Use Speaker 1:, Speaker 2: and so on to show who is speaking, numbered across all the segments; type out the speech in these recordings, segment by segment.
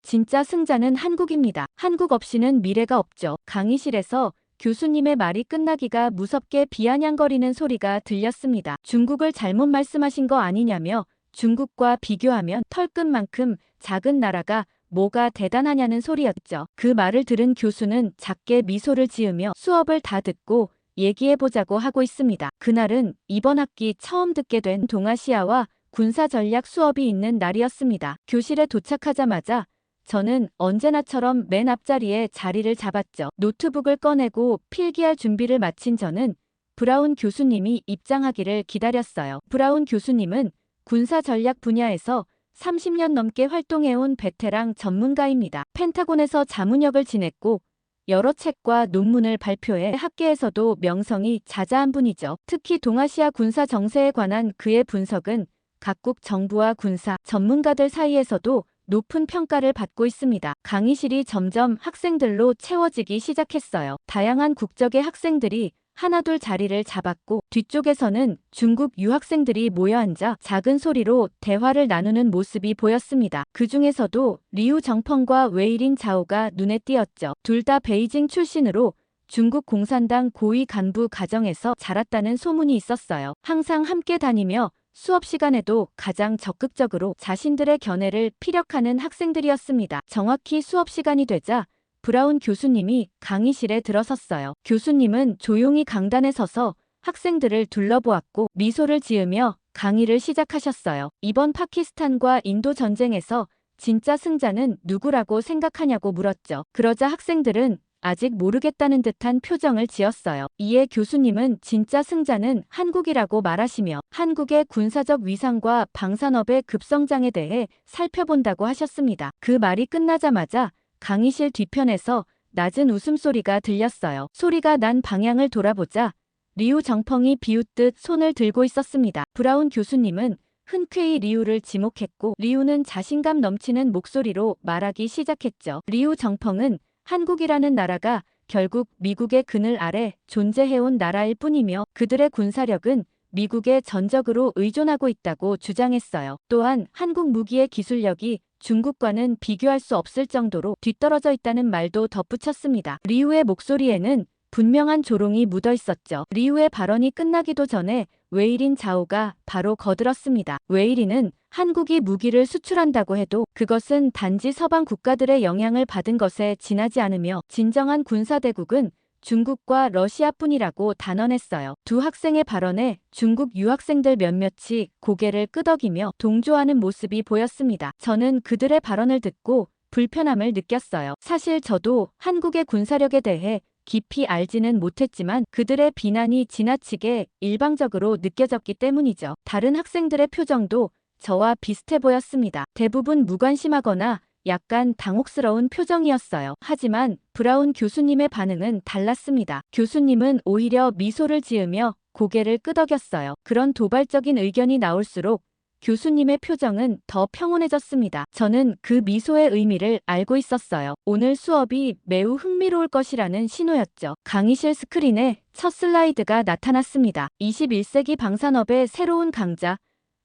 Speaker 1: 진짜 승자는 한국입니다. 한국 없이는 미래가 없죠. 강의실에서 교수님의 말이 끝나기가 무섭게 비아냥거리는 소리가 들렸습니다. 중국을 잘못 말씀하신 거 아니냐며 중국과 비교하면 털끝만큼 작은 나라가 뭐가 대단하냐는 소리였죠. 그 말을 들은 교수는 작게 미소를 지으며 수업을 다 듣고 얘기해보자고 하고 있습니다. 그날은 이번 학기 처음 듣게 된 동아시아와 군사전략 수업이 있는 날이었습니다. 교실에 도착하자마자 저는 언제나처럼 맨 앞자리에 자리를 잡았죠. 노트북을 꺼내고 필기할 준비를 마친 저는 브라운 교수님이 입장하기를 기다렸어요. 브라운 교수님은 군사전략 분야에서 30년 넘게 활동해온 베테랑 전문가입니다. 펜타곤에서 자문역을 지냈고 여러 책과 논문을 발표해 학계에서도 명성이 자자한 분이죠. 특히 동아시아 군사 정세에 관한 그의 분석은 각국 정부와 군사 전문가들 사이에서도 높은 평가를 받고 있습니다. 강의실이 점점 학생들로 채워지기 시작했어요. 다양한 국적의 학생들이 하나둘 자리를 잡았고 뒤쪽에서는 중국 유학생들이 모여 앉아 작은 소리로 대화를 나누는 모습이 보였습니다. 그 중에서도 리우 정펑과 웨이린 자오가 눈에 띄었죠. 둘 다 베이징 출신으로 중국 공산당 고위 간부 가정에서 자랐다는 소문이 있었어요. 항상 함께 다니며 수업 시간에도 가장 적극적으로 자신들의 견해를 피력하는 학생들이었습니다. 정확히 수업 시간이 되자 브라운 교수님이 강의실에 들어섰어요. 교수님은 조용히 강단에 서서 학생들을 둘러보았고 미소를 지으며 강의를 시작하셨어요. 이번 파키스탄과 인도 전쟁에서 진짜 승자는 누구라고 생각하냐고 물었죠. 그러자 학생들은 아직 모르겠다는 듯한 표정을 지었어요. 이에 교수님은 진짜 승자는 한국이라고 말하시며 한국의 군사적 위상과 방산업의 급성장에 대해 살펴본다고 하셨습니다. 그 말이 끝나자마자 강의실 뒤편에서 낮은 웃음소리가 들렸어요. 소리가 난 방향을 돌아보자 리우 정펑이 비웃듯 손을 들고 있었습니다. 브라운 교수님은 흔쾌히 리우를 지목했고 리우는 자신감 넘치는 목소리로 말하기 시작했죠. 리우 정펑은 한국이라는 나라가 결국 미국의 그늘 아래 존재해온 나라일 뿐이며 그들의 군사력은 미국에 전적으로 의존하고 있다고 주장했어요. 또한 한국 무기의 기술력이 중국과는 비교할 수 없을 정도로 뒤떨어져 있다는 말도 덧붙였습니다. 리우의 목소리에는 분명한 조롱이 묻어 있었죠. 리우의 발언이 끝나기도 전에 웨이린 자오가 바로 거들었습니다. 웨이린은 한국이 무기를 수출한다고 해도 그것은 단지 서방 국가들의 영향을 받은 것에 지나지 않으며 진정한 군사대국은 중국과 러시아뿐이라고 단언했어요. 두 학생의 발언에 중국 유학생들 몇몇이 고개를 끄덕이며 동조하는 모습이 보였습니다. 저는 그들의 발언을 듣고 불편함을 느꼈어요. 사실 저도 한국의 군사력에 대해 깊이 알지는 못했지만 그들의 비난이 지나치게 일방적으로 느껴졌기 때문이죠. 다른 학생들의 표정도 저와 비슷해 보였습니다. 대부분 무관심하거나 약간 당혹스러운 표정이었어요. 하지만 브라운 교수님의 반응은 달랐습니다. 교수님은 오히려 미소를 지으며 고개를 끄덕였어요. 그런 도발적인 의견이 나올수록 교수님의 표정은 더 평온해졌습니다. 저는 그 미소의 의미를 알고 있었어요. 오늘 수업이 매우 흥미로울 것이라는 신호였죠. 강의실 스크린에 첫 슬라이드가 나타났습니다. 21세기 방산업의 새로운 강자,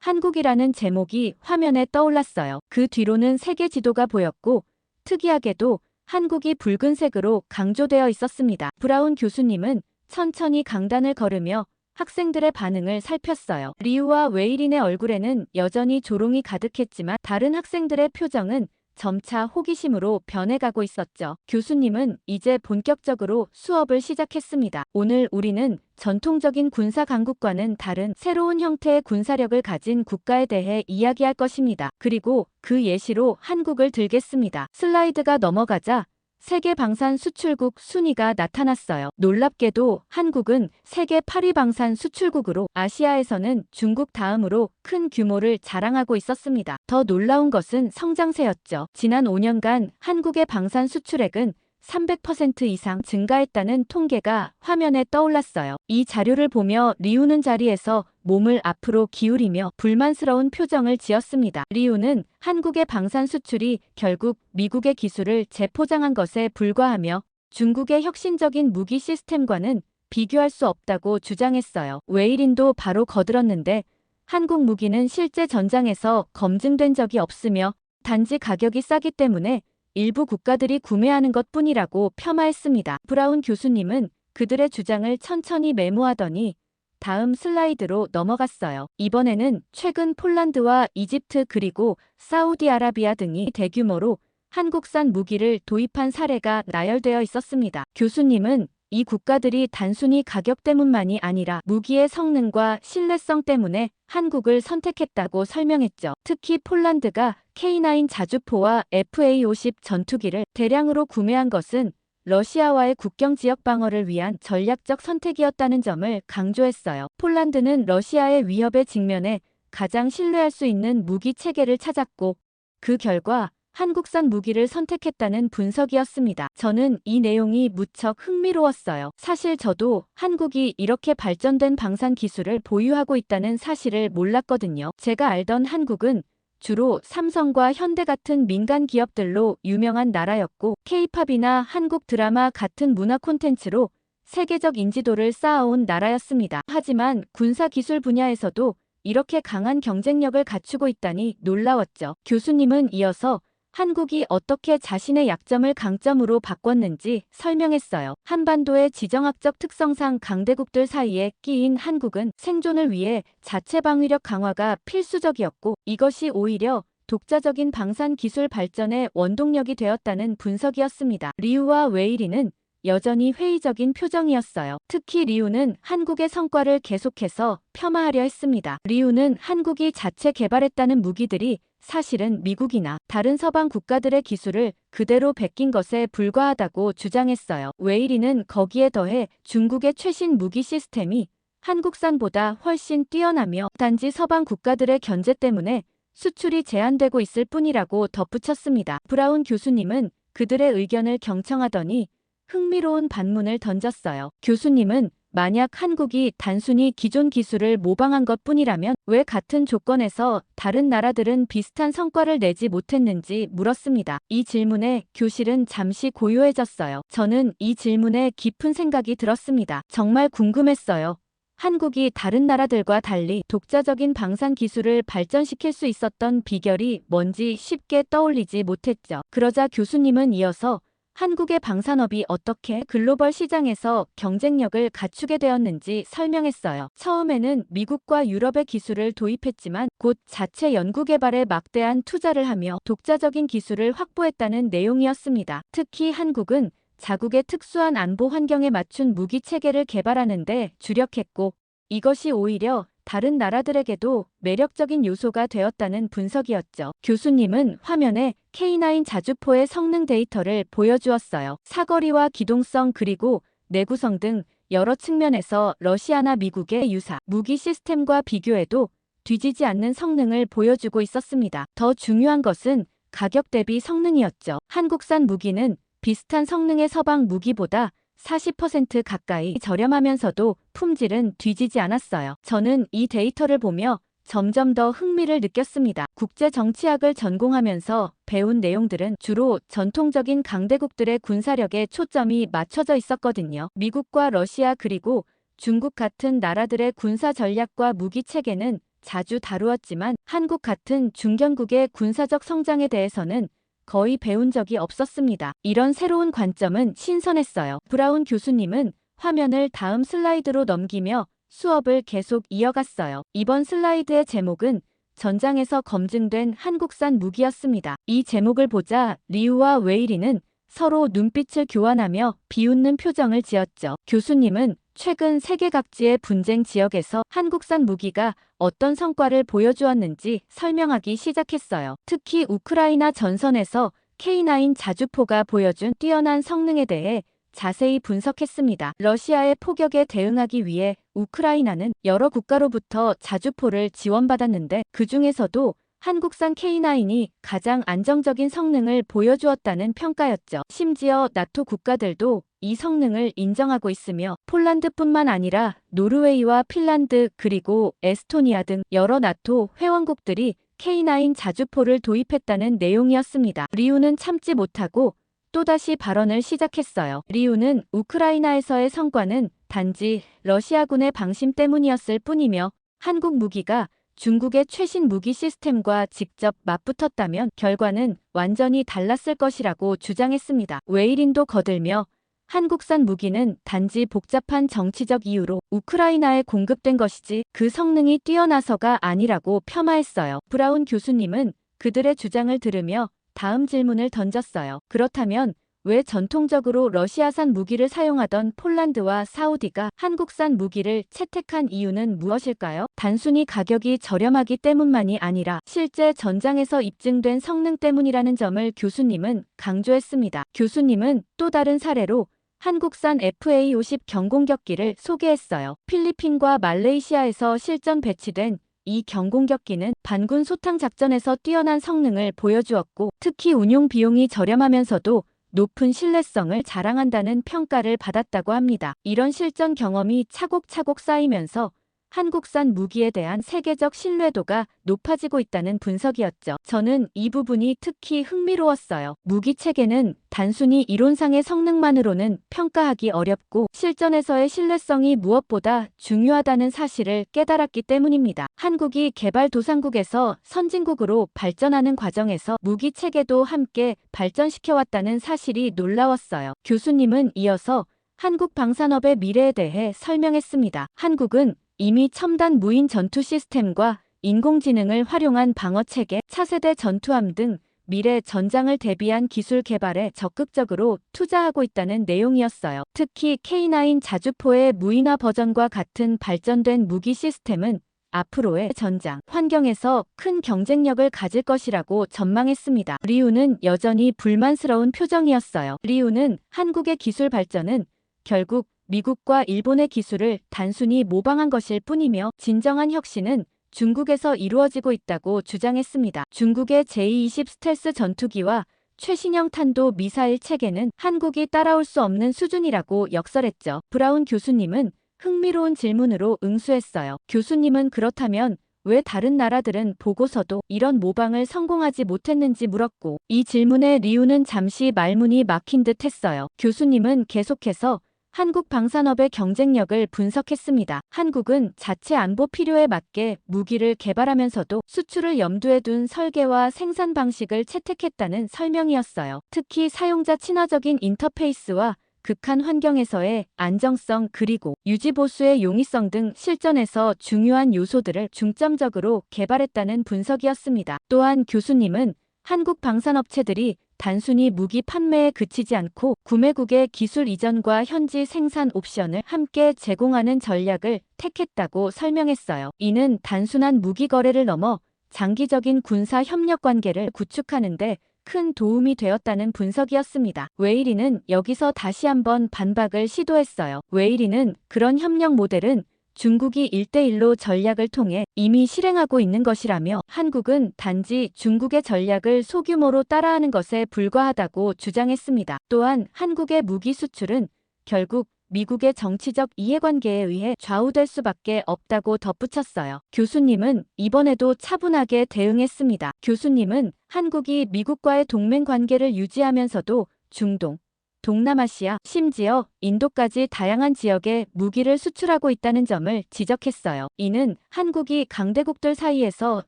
Speaker 1: 한국이라는 제목이 화면에 떠올랐어요. 그 뒤로는 세계 지도가 보였고 특이하게도 한국이 붉은색으로 강조되어 있었습니다. 브라운 교수님은 천천히 강단을 걸으며 학생들의 반응을 살폈어요. 리우와 웨이린의 얼굴에는 여전히 조롱이 가득했지만 다른 학생들의 표정은 점차 호기심으로 변해가고 있었죠. 교수님은 이제 본격적으로 수업을 시작했습니다. 오늘 우리는 전통적인 군사 강국과는 다른 새로운 형태의 군사력을 가진 국가에 대해 이야기할 것입니다. 그리고 그 예시로 한국을 들겠습니다. 슬라이드가 넘어가자 세계 방산 수출국 순위가 나타났어요. 놀랍게도 한국은 세계 8위 방산 수출국으로 아시아에서는 중국 다음으로 큰 규모를 자랑하고 있었습니다. 더 놀라운 것은 성장세였죠. 지난 5년간 한국의 방산 수출액은 300% 이상 증가했다는 통계가 화면에 떠올랐어요. 이 자료를 보며 리우는 자리에서 몸을 앞으로 기울이며 불만스러운 표정을 지었습니다. 리우는 한국의 방산 수출이 결국 미국의 기술을 재포장한 것에 불과하며 중국의 혁신적인 무기 시스템과는 비교할 수 없다고 주장했어요. 웨이린도 바로 거들었는데 한국 무기는 실제 전장에서 검증된 적이 없으며 단지 가격이 싸기 때문에 일부 국가들이 구매하는 것뿐이라고 폄하했습니다. 브라운 교수님은 그들의 주장을 천천히 메모하더니 다음 슬라이드로 넘어갔어요. 이번에는 최근 폴란드와 이집트 그리고 사우디아라비아 등이 대규모로 한국산 무기를 도입한 사례가 나열되어 있었습니다. 교수님은 이 국가들이 단순히 가격 때문만이 아니라 무기의 성능과 신뢰성 때문에 한국을 선택했다고 설명했죠. 특히 폴란드가 K9 자주포와 FA-50 전투기를 대량으로 구매한 것은 러시아와의 국경 지역 방어를 위한 전략적 선택이었다는 점을 강조했어요. 폴란드는 러시아의 위협에 직면해 가장 신뢰할 수 있는 무기 체계를 찾았고 그 결과 한국산 무기를 선택했다는 분석이었습니다. 저는 이 내용이 무척 흥미로웠어요. 사실 저도 한국이 이렇게 발전된 방산 기술을 보유하고 있다는 사실을 몰랐거든요. 제가 알던 한국은 주로 삼성과 현대 같은 민간 기업들로 유명한 나라였고 K-팝이나 한국 드라마 같은 문화 콘텐츠로 세계적 인지도를 쌓아온 나라였습니다. 하지만 군사기술 분야에서도 이렇게 강한 경쟁력을 갖추고 있다니 놀라웠죠. 교수님은 이어서 한국이 어떻게 자신의 약점을 강점으로 바꿨는지 설명했어요. 한반도의 지정학적 특성상 강대국들 사이에 끼인 한국은 생존을 위해 자체 방위력 강화가 필수적이었고 이것이 오히려 독자적인 방산 기술 발전의 원동력이 되었다는 분석이었습니다. 리우와 웨이리는 여전히 회의적인 표정이었어요. 특히 리우는 한국의 성과를 계속해서 폄하하려 했습니다. 리우는 한국이 자체 개발했다는 무기들이 사실은 미국이나 다른 서방 국가들의 기술을 그대로 베낀 것에 불과하다고 주장했어요. 웨이리는 거기에 더해 중국의 최신 무기 시스템이 한국산보다 훨씬 뛰어나며 단지 서방 국가들의 견제 때문에 수출이 제한되고 있을 뿐이라고 덧붙였습니다. 브라운 교수님은 그들의 의견을 경청하더니 흥미로운 반문을 던졌어요. 교수님은 만약 한국이 단순히 기존 기술을 모방한 것뿐이라면 왜 같은 조건에서 다른 나라들은 비슷한 성과를 내지 못했는지 물었습니다. 이 질문에 교실은 잠시 고요해졌어요. 저는 이 질문에 깊은 생각이 들었습니다. 정말 궁금했어요. 한국이 다른 나라들과 달리 독자적인 방산 기술을 발전시킬 수 있었던 비결이 뭔지 쉽게 떠올리지 못했죠. 그러자 교수님은 이어서 한국의 방산업이 어떻게 글로벌 시장에서 경쟁력을 갖추게 되었는지 설명했어요. 처음에는 미국과 유럽의 기술을 도입했지만 곧 자체 연구개발에 막대한 투자를 하며 독자적인 기술을 확보했다는 내용이었습니다. 특히 한국은 자국의 특수한 안보 환경에 맞춘 무기 체계를 개발하는 데 주력했고 이것이 오히려 다른 나라들에게도 매력적인 요소가 되었다는 분석이었죠. 교수님은 화면에 K9 자주포의 성능 데이터를 보여주었어요. 사거리와 기동성 그리고 내구성 등 여러 측면에서 러시아나 미국의 유사 무기 시스템과 비교해도 뒤지지 않는 성능을 보여주고 있었습니다. 더 중요한 것은 가격 대비 성능이었죠. 한국산 무기는 비슷한 성능의 서방 무기보다 40% 가까이 저렴하면서도 품질은 뒤지지 않았어요. 저는 이 데이터를 보며 점점 더 흥미를 느꼈습니다. 국제정치학을 전공하면서 배운 내용들은 주로 전통적인 강대국들의 군사력에 초점이 맞춰져 있었거든요. 미국과 러시아 그리고 중국 같은 나라들의 군사 전략과 무기 체계는 자주 다루었지만 한국 같은 중견국의 군사적 성장에 대해서는 거의 배운 적이 없었습니다. 이런 새로운 관점은 신선했어요. 브라운 교수님은 화면을 다음 슬라이드로 넘기며 수업을 계속 이어갔어요. 이번 슬라이드의 제목은 전장에서 검증된 한국산 무기였습니다. 이 제목을 보자 리우와 웨이리는 서로 눈빛을 교환하며 비웃는 표정을 지었죠. 교수님은 최근 세계 각지의 분쟁 지역에서 한국산 무기가 어떤 성과를 보여주었는지 설명하기 시작했어요. 특히 우크라이나 전선에서 K9 자주포가 보여준 뛰어난 성능에 대해 자세히 분석했습니다. 러시아의 포격에 대응하기 위해 우크라이나는 여러 국가로부터 자주포를 지원받았는데 그 중에서도 한국산 K9이 가장 안정적인 성능을 보여주었다는 평가였죠. 심지어 나토 국가들도 이 성능을 인정하고 있으며 폴란드뿐만 아니라 노르웨이와 핀란드 그리고 에스토니아 등 여러 나토 회원국들이 K9 자주포를 도입했다는 내용이었습니다. 리우는 참지 못하고 또다시 발언을 시작했어요. 리우는 우크라이나에서의 성과는 단지 러시아군의 방심 때문이었을 뿐이며 한국 무기가 중국의 최신 무기 시스템과 직접 맞붙었다면 결과는 완전히 달랐을 것이라고 주장했습니다. 웨이린도 거들며 한국산 무기는 단지 복잡한 정치적 이유로 우크라이나에 공급된 것이지 그 성능이 뛰어나서가 아니라고 폄하했어요. 브라운 교수님은 그들의 주장을 들으며 다음 질문을 던졌어요. 그렇다면 왜 전통적으로 러시아산 무기를 사용하던 폴란드와 사우디가 한국산 무기를 채택한 이유는 무엇일까요? 단순히 가격이 저렴하기 때문만이 아니라 실제 전장에서 입증된 성능 때문이라는 점을 교수님은 강조했습니다. 교수님은 또 다른 사례로 한국산 FA-50 경공격기를 소개했어요. 필리핀과 말레이시아에서 실전 배치된 이 경공격기는 반군 소탕 작전에서 뛰어난 성능을 보여주었고 특히 운용 비용이 저렴하면서도 높은 신뢰성을 자랑한다는 평가를 받았다고 합니다. 이런 실전 경험이 차곡차곡 쌓이면서 한국산 무기에 대한 세계적 신뢰도가 높아지고 있다는 분석이었죠. 저는 이 부분이 특히 흥미로웠어요. 무기 체계는 단순히 이론상의 성능만으로는 평가하기 어렵고 실전에서의 신뢰성이 무엇보다 중요하다는 사실을 깨달았기 때문입니다. 한국이 개발도상국에서 선진국으로 발전하는 과정에서 무기 체계도 함께 발전시켜왔다는 사실이 놀라웠어요. 교수님은 이어서 한국 방산업의 미래에 대해 설명했습니다. 한국은 이미 첨단 무인 전투 시스템과 인공지능을 활용한 방어체계, 차세대 전투함 등 미래 전장을 대비한 기술 개발에 적극적으로 투자하고 있다는 내용이었어요. 특히 K9 자주포의 무인화 버전과 같은 발전된 무기 시스템은 앞으로의 전장 환경에서 큰 경쟁력을 가질 것이라고 전망했습니다. 리우는 여전히 불만스러운 표정이었어요. 리우는 한국의 기술 발전은 결국 미국과 일본의 기술을 단순히 모방한 것일 뿐이며 진정한 혁신은 중국에서 이루어지고 있다고 주장했습니다. 중국의 J-20 스텔스 전투기와 최신형 탄도 미사일 체계는 한국이 따라올 수 없는 수준이라고 역설했죠. 브라운 교수님은 흥미로운 질문으로 응수했어요. 교수님은 그렇다면 왜 다른 나라들은 보고서도 이런 모방을 성공하지 못했는지 물었고 이 질문에 리우는 잠시 말문이 막힌 듯 했어요. 교수님은 계속해서 한국 방산업의 경쟁력을 분석했습니다. 한국은 자체 안보 필요에 맞게 무기를 개발하면서도 수출을 염두에 둔 설계와 생산 방식을 채택했다는 설명이었어요. 특히 사용자 친화적인 인터페이스와 극한 환경에서의 안정성 그리고 유지보수의 용이성 등 실전에서 중요한 요소들을 중점적으로 개발했다는 분석이었습니다. 또한 교수님은 한국 방산업체들이 단순히 무기 판매에 그치지 않고 구매국의 기술 이전과 현지 생산 옵션을 함께 제공하는 전략을 택했다고 설명했어요. 이는 단순한 무기 거래를 넘어 장기적인 군사 협력 관계를 구축하는 데 큰 도움이 되었다는 분석이었습니다. 웨이리는 여기서 다시 한번 반박을 시도했어요. 웨이리는 그런 협력 모델은 중국이 1대1로 전략을 통해 이미 실행하고 있는 것이라며 한국은 단지 중국의 전략을 소규모로 따라하는 것에 불과하다고 주장했습니다. 또한 한국의 무기 수출은 결국 미국의 정치적 이해관계에 의해 좌우될 수밖에 없다고 덧붙였어요. 교수님은 이번에도 차분하게 대응했습니다. 교수님은 한국이 미국과의 동맹 관계를 유지하면서도 중동, 동남아시아, 심지어 인도까지 다양한 지역에 무기를 수출하고 있다는 점을 지적했어요. 이는 한국이 강대국들 사이에서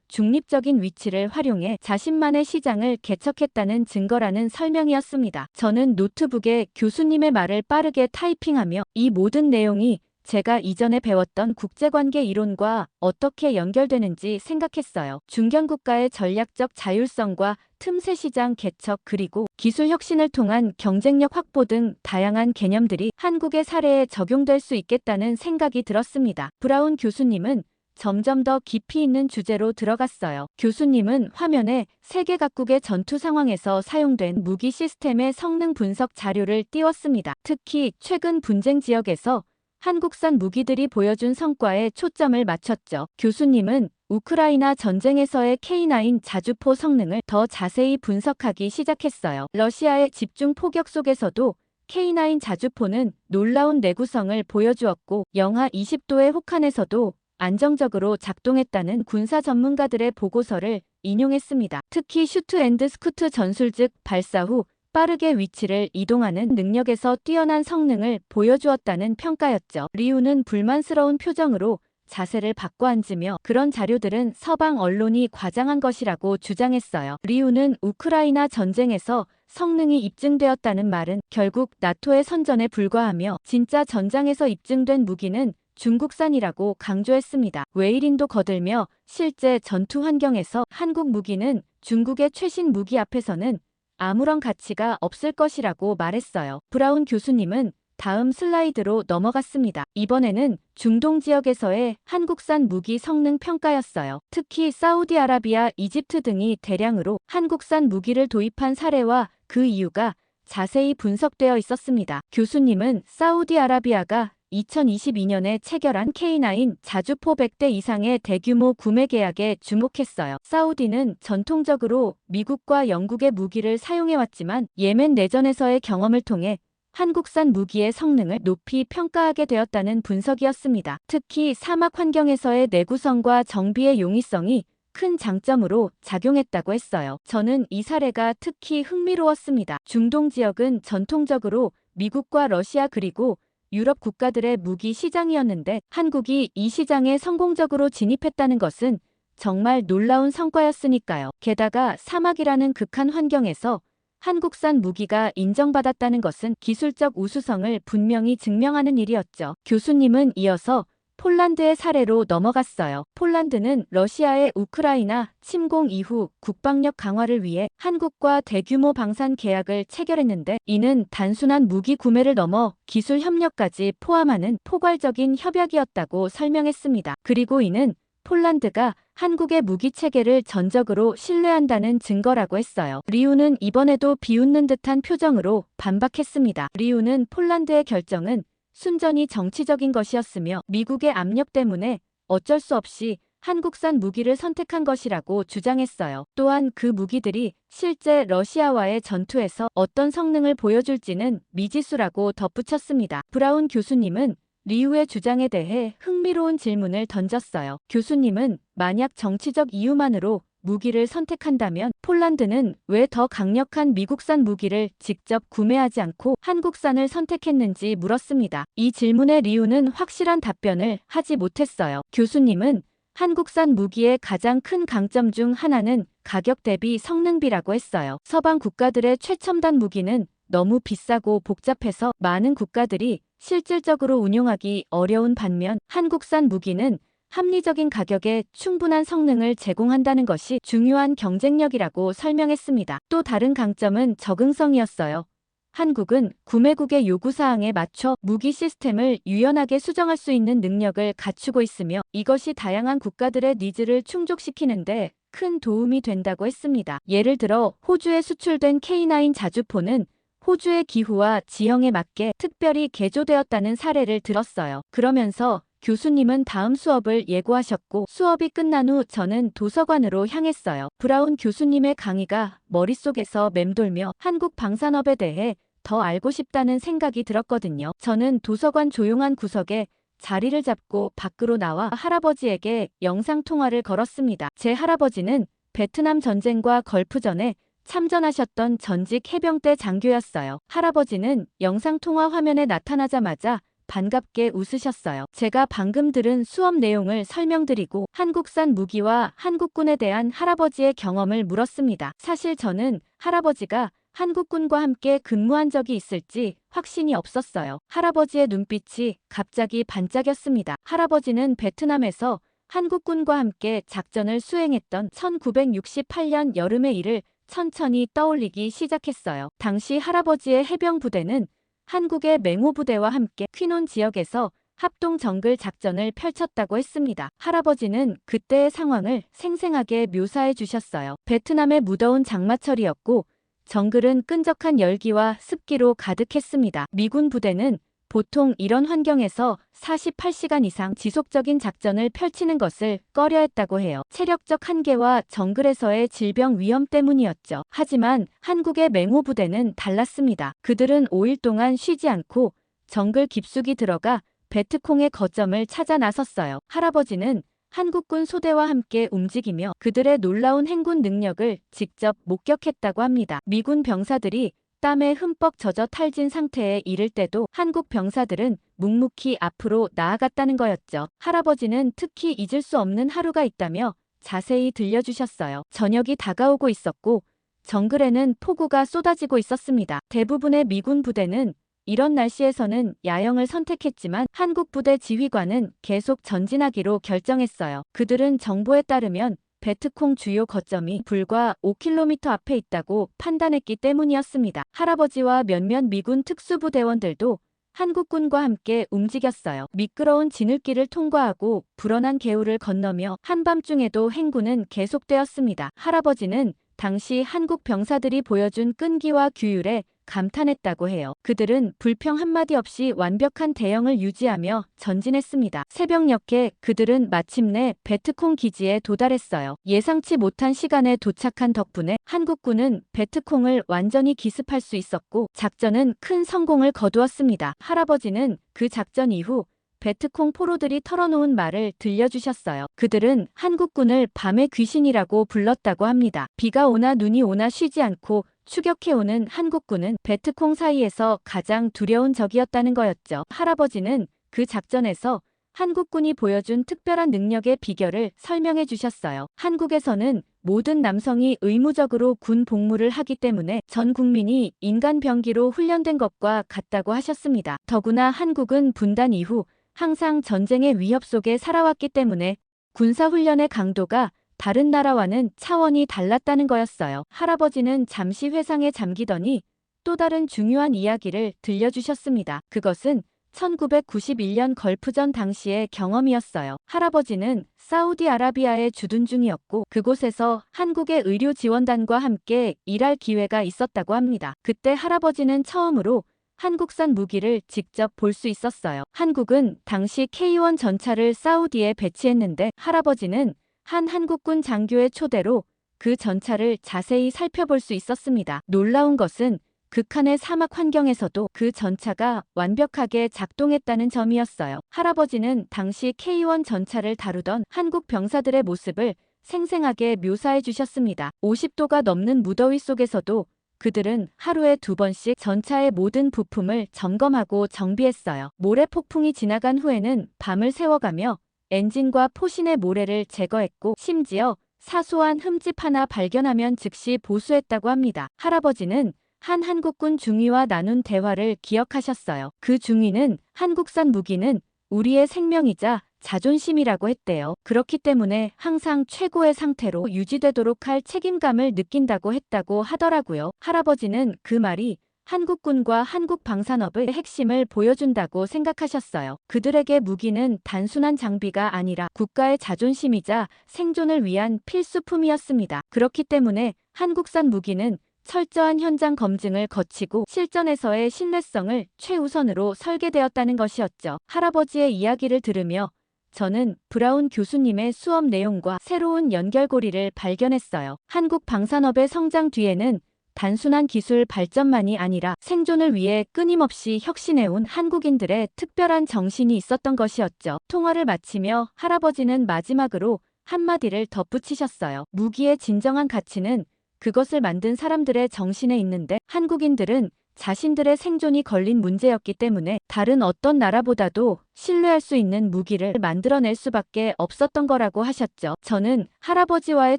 Speaker 1: 중립적인 위치를 활용해 자신만의 시장을 개척했다는 증거라는 설명이었습니다. 저는 노트북에 교수님의 말을 빠르게 타이핑하며 이 모든 내용이 제가 이전에 배웠던 국제관계 이론과 어떻게 연결되는지 생각했어요. 중견국가의 전략적 자율성과 틈새 시장 개척 그리고 기술 혁신을 통한 경쟁력 확보 등 다양한 개념들이 한국의 사례에 적용될 수 있겠다는 생각이 들었습니다. 브라운 교수님은 점점 더 깊이 있는 주제로 들어갔어요. 교수님은 화면에 세계 각국의 전투 상황에서 사용된 무기 시스템의 성능 분석 자료를 띄웠습니다. 특히 최근 분쟁 지역에서 한국산 무기들이 보여준 성과에 초점을 맞췄죠. 교수님은 우크라이나 전쟁에서의 K9 자주포 성능을 더 자세히 분석하기 시작했어요. 러시아의 집중 포격 속에서도 K9 자주포는 놀라운 내구성을 보여주었고 영하 20도의 혹한에서도 안정적으로 작동했다는 군사 전문가들의 보고서를 인용했습니다. 특히 슈트 앤드 스쿠트 전술 즉 발사 후 빠르게 위치를 이동하는 능력에서 뛰어난 성능을 보여주었다는 평가였죠. 리우는 불만스러운 표정으로 자세를 바꿔 앉으며 그런 자료들은 서방 언론이 과장한 것이라고 주장했어요. 리우는 우크라이나 전쟁에서 성능이 입증되었다는 말은 결국 나토의 선전에 불과하며 진짜 전장에서 입증된 무기는 중국산이라고 강조했습니다. 웨이린도 거들며 실제 전투 환경에서 한국 무기는 중국의 최신 무기 앞에서는 아무런 가치가 없을 것이라고 말했어요. 브라운 교수님은 다음 슬라이드로 넘어갔습니다. 이번에는 중동 지역에서의 한국산 무기 성능 평가였어요. 특히 사우디아라비아, 이집트 등이 대량으로 한국산 무기를 도입한 사례와 그 이유가 자세히 분석되어 있었습니다. 교수님은 사우디아라비아가 2022년에 체결한 K9 자주포 100대 이상의 대규모 구매 계약에 주목했어요. 사우디는 전통적으로 미국과 영국의 무기를 사용해왔지만 예멘 내전에서의 경험을 통해 한국산 무기의 성능을 높이 평가하게 되었다는 분석이었습니다. 특히 사막 환경에서의 내구성과 정비의 용이성이 큰 장점으로 작용했다고 했어요. 저는 이 사례가 특히 흥미로웠습니다. 중동 지역은 전통적으로 미국과 러시아 그리고 유럽 국가들의 무기 시장이었는데 한국이 이 시장에 성공적으로 진입했다는 것은 정말 놀라운 성과였으니까요. 게다가 사막이라는 극한 환경에서 한국산 무기가 인정받았다는 것은 기술적 우수성을 분명히 증명하는 일이었죠. 교수님은 이어서 폴란드의 사례로 넘어갔어요. 폴란드는 러시아의 우크라이나 침공 이후 국방력 강화를 위해 한국과 대규모 방산 계약을 체결했는데 이는 단순한 무기 구매를 넘어 기술 협력까지 포함하는 포괄적인 협약이었다고 설명했습니다. 그리고 이는 폴란드가 한국의 무기 체계를 전적으로 신뢰한다는 증거라고 했어요. 리우는 이번에도 비웃는 듯한 표정으로 반박했습니다. 리우는 폴란드의 결정은 순전히 정치적인 것이었으며 미국의 압력 때문에 어쩔 수 없이 한국산 무기를 선택한 것이라고 주장했어요. 또한 그 무기들이 실제 러시아와의 전투에서 어떤 성능을 보여줄지는 미지수라고 덧붙였습니다. 브라운 교수님은 리우의 주장에 대해 흥미로운 질문을 던졌어요. 교수님은 만약 정치적 이유만으로 무기를 선택한다면 폴란드는 왜 더 강력한 미국산 무기를 직접 구매하지 않고 한국산을 선택했는지 물었습니다. 이 질문에 리우는 확실한 답변을 하지 못했어요. 교수님은 한국산 무기의 가장 큰 강점 중 하나는 가격 대비 성능비라고 했어요. 서방 국가들의 최첨단 무기는 너무 비싸고 복잡해서 많은 국가들이 실질적으로 운용하기 어려운 반면 한국산 무기는 합리적인 가격에 충분한 성능을 제공한다는 것이 중요한 경쟁력이라고 설명했습니다. 또 다른 강점은 적응성이었어요. 한국은 구매국의 요구사항에 맞춰 무기 시스템을 유연하게 수정할 수 있는 능력을 갖추고 있으며 이것이 다양한 국가들의 니즈를 충족시키는데 큰 도움이 된다고 했습니다. 예를 들어 호주에 수출된 K9 자주포는 호주의 기후와 지형에 맞게 특별히 개조되었다는 사례를 들었어요. 그러면서 교수님은 다음 수업을 예고하셨고 수업이 끝난 후 저는 도서관으로 향했어요. 브라운 교수님의 강의가 머릿속에서 맴돌며 한국 방산업에 대해 더 알고 싶다는 생각이 들었거든요. 저는 도서관 조용한 구석에 자리를 잡고 밖으로 나와 할아버지에게 영상통화를 걸었습니다. 제 할아버지는 베트남 전쟁과 걸프전에 참전하셨던 전직 해병대 장교였어요. 할아버지는 영상통화 화면에 나타나자마자 반갑게 웃으셨어요. 제가 방금 들은 수업 내용을 설명드리고 한국산 무기와 한국군에 대한 할아버지의 경험을 물었습니다. 사실 저는 할아버지가 한국군과 함께 근무한 적이 있을지 확신이 없었어요. 할아버지의 눈빛이 갑자기 반짝였습니다. 할아버지는 베트남에서 한국군과 함께 작전을 수행했던 1968년 여름의 일을 천천히 떠올리기 시작했어요. 당시 할아버지의 해병 부대는 한국의 맹호 부대와 함께 퀴논 지역에서 합동 정글 작전을 펼쳤다고 했습니다. 할아버지는 그때의 상황을 생생하게 묘사해 주셨어요. 베트남의 무더운 장마철이었고 정글은 끈적한 열기와 습기로 가득했습니다. 미군 부대는 보통 이런 환경에서 48시간 이상 지속적인 작전을 펼치는 것을 꺼려했다고 해요. 체력적 한계와 정글에서의 질병 위험 때문이었죠. 하지만 한국의 맹호 부대는 달랐습니다. 그들은 5일 동안 쉬지 않고 정글 깊숙이 들어가 베트콩의 거점을 찾아 나섰어요. 할아버지는 한국군 소대와 함께 움직이며 그들의 놀라운 행군 능력을 직접 목격했다고 합니다. 미군 병사들이 땀에 흠뻑 젖어 탈진 상태에 이를 때도 한국 병사들은 묵묵히 앞으로 나아갔다는 거였죠. 할아버지는 특히 잊을 수 없는 하루가 있다며 자세히 들려주셨어요. 저녁이 다가오고 있었고 정글에는 폭우가 쏟아지고 있었습니다. 대부분의 미군 부대는 이런 날씨에서는 야영을 선택했지만 한국 부대 지휘관은 계속 전진하기로 결정했어요. 그들은 정보에 따르면 베트콩 주요 거점이 불과 5km 앞에 있다고 판단했기 때문이었습니다. 할아버지와 몇몇 미군 특수부대원들도 한국군과 함께 움직였어요. 미끄러운 진흙길을 통과하고 불어난 개울을 건너며 한밤중에도 행군은 계속되었습니다. 할아버지는 당시 한국 병사들이 보여준 끈기와 규율에 감탄했다고 해요. 그들은 불평 한마디 없이 완벽한 대형을 유지하며 전진했습니다. 새벽녘에 그들은 마침내 베트콩 기지에 도달했어요. 예상치 못한 시간에 도착한 덕분에 한국군은 베트콩을 완전히 기습할 수 있었고 작전은 큰 성공을 거두었습니다. 할아버지는 그 작전 이후 베트콩 포로들이 털어놓은 말을 들려주셨어요. 그들은 한국군을 밤의 귀신이라고 불렀다고 합니다. 비가 오나 눈이 오나 쉬지 않고 추격해오는 한국군은 베트콩 사이에서 가장 두려운 적이었다는 거였죠. 할아버지는 그 작전에서 한국군이 보여준 특별한 능력의 비결을 설명해 주셨어요. 한국에서는 모든 남성이 의무적으로 군 복무를 하기 때문에 전 국민이 인간 병기로 훈련된 것과 같다고 하셨습니다. 더구나 한국은 분단 이후 항상 전쟁의 위협 속에 살아왔기 때문에 군사훈련의 강도가 다른 나라와는 차원이 달랐다는 거였어요. 할아버지는 잠시 회상에 잠기더니 또 다른 중요한 이야기를 들려주셨습니다. 그것은 1991년 걸프전 당시의 경험이었어요. 할아버지는 사우디아라비아에 주둔 중이었고 그곳에서 한국의 의료 지원단과 함께 일할 기회가 있었다고 합니다. 그때 할아버지는 처음으로 한국산 무기를 직접 볼 수 있었어요. 한국은 당시 K1 전차를 사우디에 배치했는데 할아버지는 한 한국군 장교의 초대로 그 전차를 자세히 살펴볼 수 있었습니다. 놀라운 것은 극한의 사막 환경에서도 그 전차가 완벽하게 작동했다는 점이었어요. 할아버지는 당시 K1 전차를 다루던 한국 병사들의 모습을 생생하게 묘사해 주셨습니다. 50도가 넘는 무더위 속에서도 그들은 하루에 2번씩 전차의 모든 부품을 점검하고 정비했어요. 모래 폭풍이 지나간 후에는 밤을 새워가며 엔진과 포신의 모래를 제거했고 심지어 사소한 흠집 하나 발견하면 즉시 보수했다고 합니다. 할아버지는 한 한국군 중위와 나눈 대화를 기억하셨어요. 그 중위는 한국산 무기는 우리의 생명이자 자존심이라고 했대요. 그렇기 때문에 항상 최고의 상태로 유지되도록 할 책임감을 느낀다고 했다고 하더라고요. 할아버지는 그 말이 한국군과 한국 방산업의 핵심을 보여준다고 생각하셨어요. 그들에게 무기는 단순한 장비가 아니라 국가의 자존심이자 생존을 위한 필수품이었습니다. 그렇기 때문에 한국산 무기는 철저한 현장 검증을 거치고 실전에서의 신뢰성을 최우선으로 설계되었다는 것이었죠. 할아버지의 이야기를 들으며 저는 브라운 교수님의 수업 내용과 새로운 연결고리를 발견했어요. 한국 방산업의 성장 뒤에는 단순한 기술 발전만이 아니라 생존을 위해 끊임없이 혁신해온 한국인들의 특별한 정신이 있었던 것이었죠. 통화를 마치며 할아버지는 마지막으로 한마디를 덧붙이셨어요. 무기의 진정한 가치는 그것을 만든 사람들의 정신에 있는데 한국인들은 자신들의 생존이 걸린 문제였기 때문에 다른 어떤 나라보다도 신뢰할 수 있는 무기를 만들어낼 수밖에 없었던 거라고 하셨죠. 저는 할아버지와의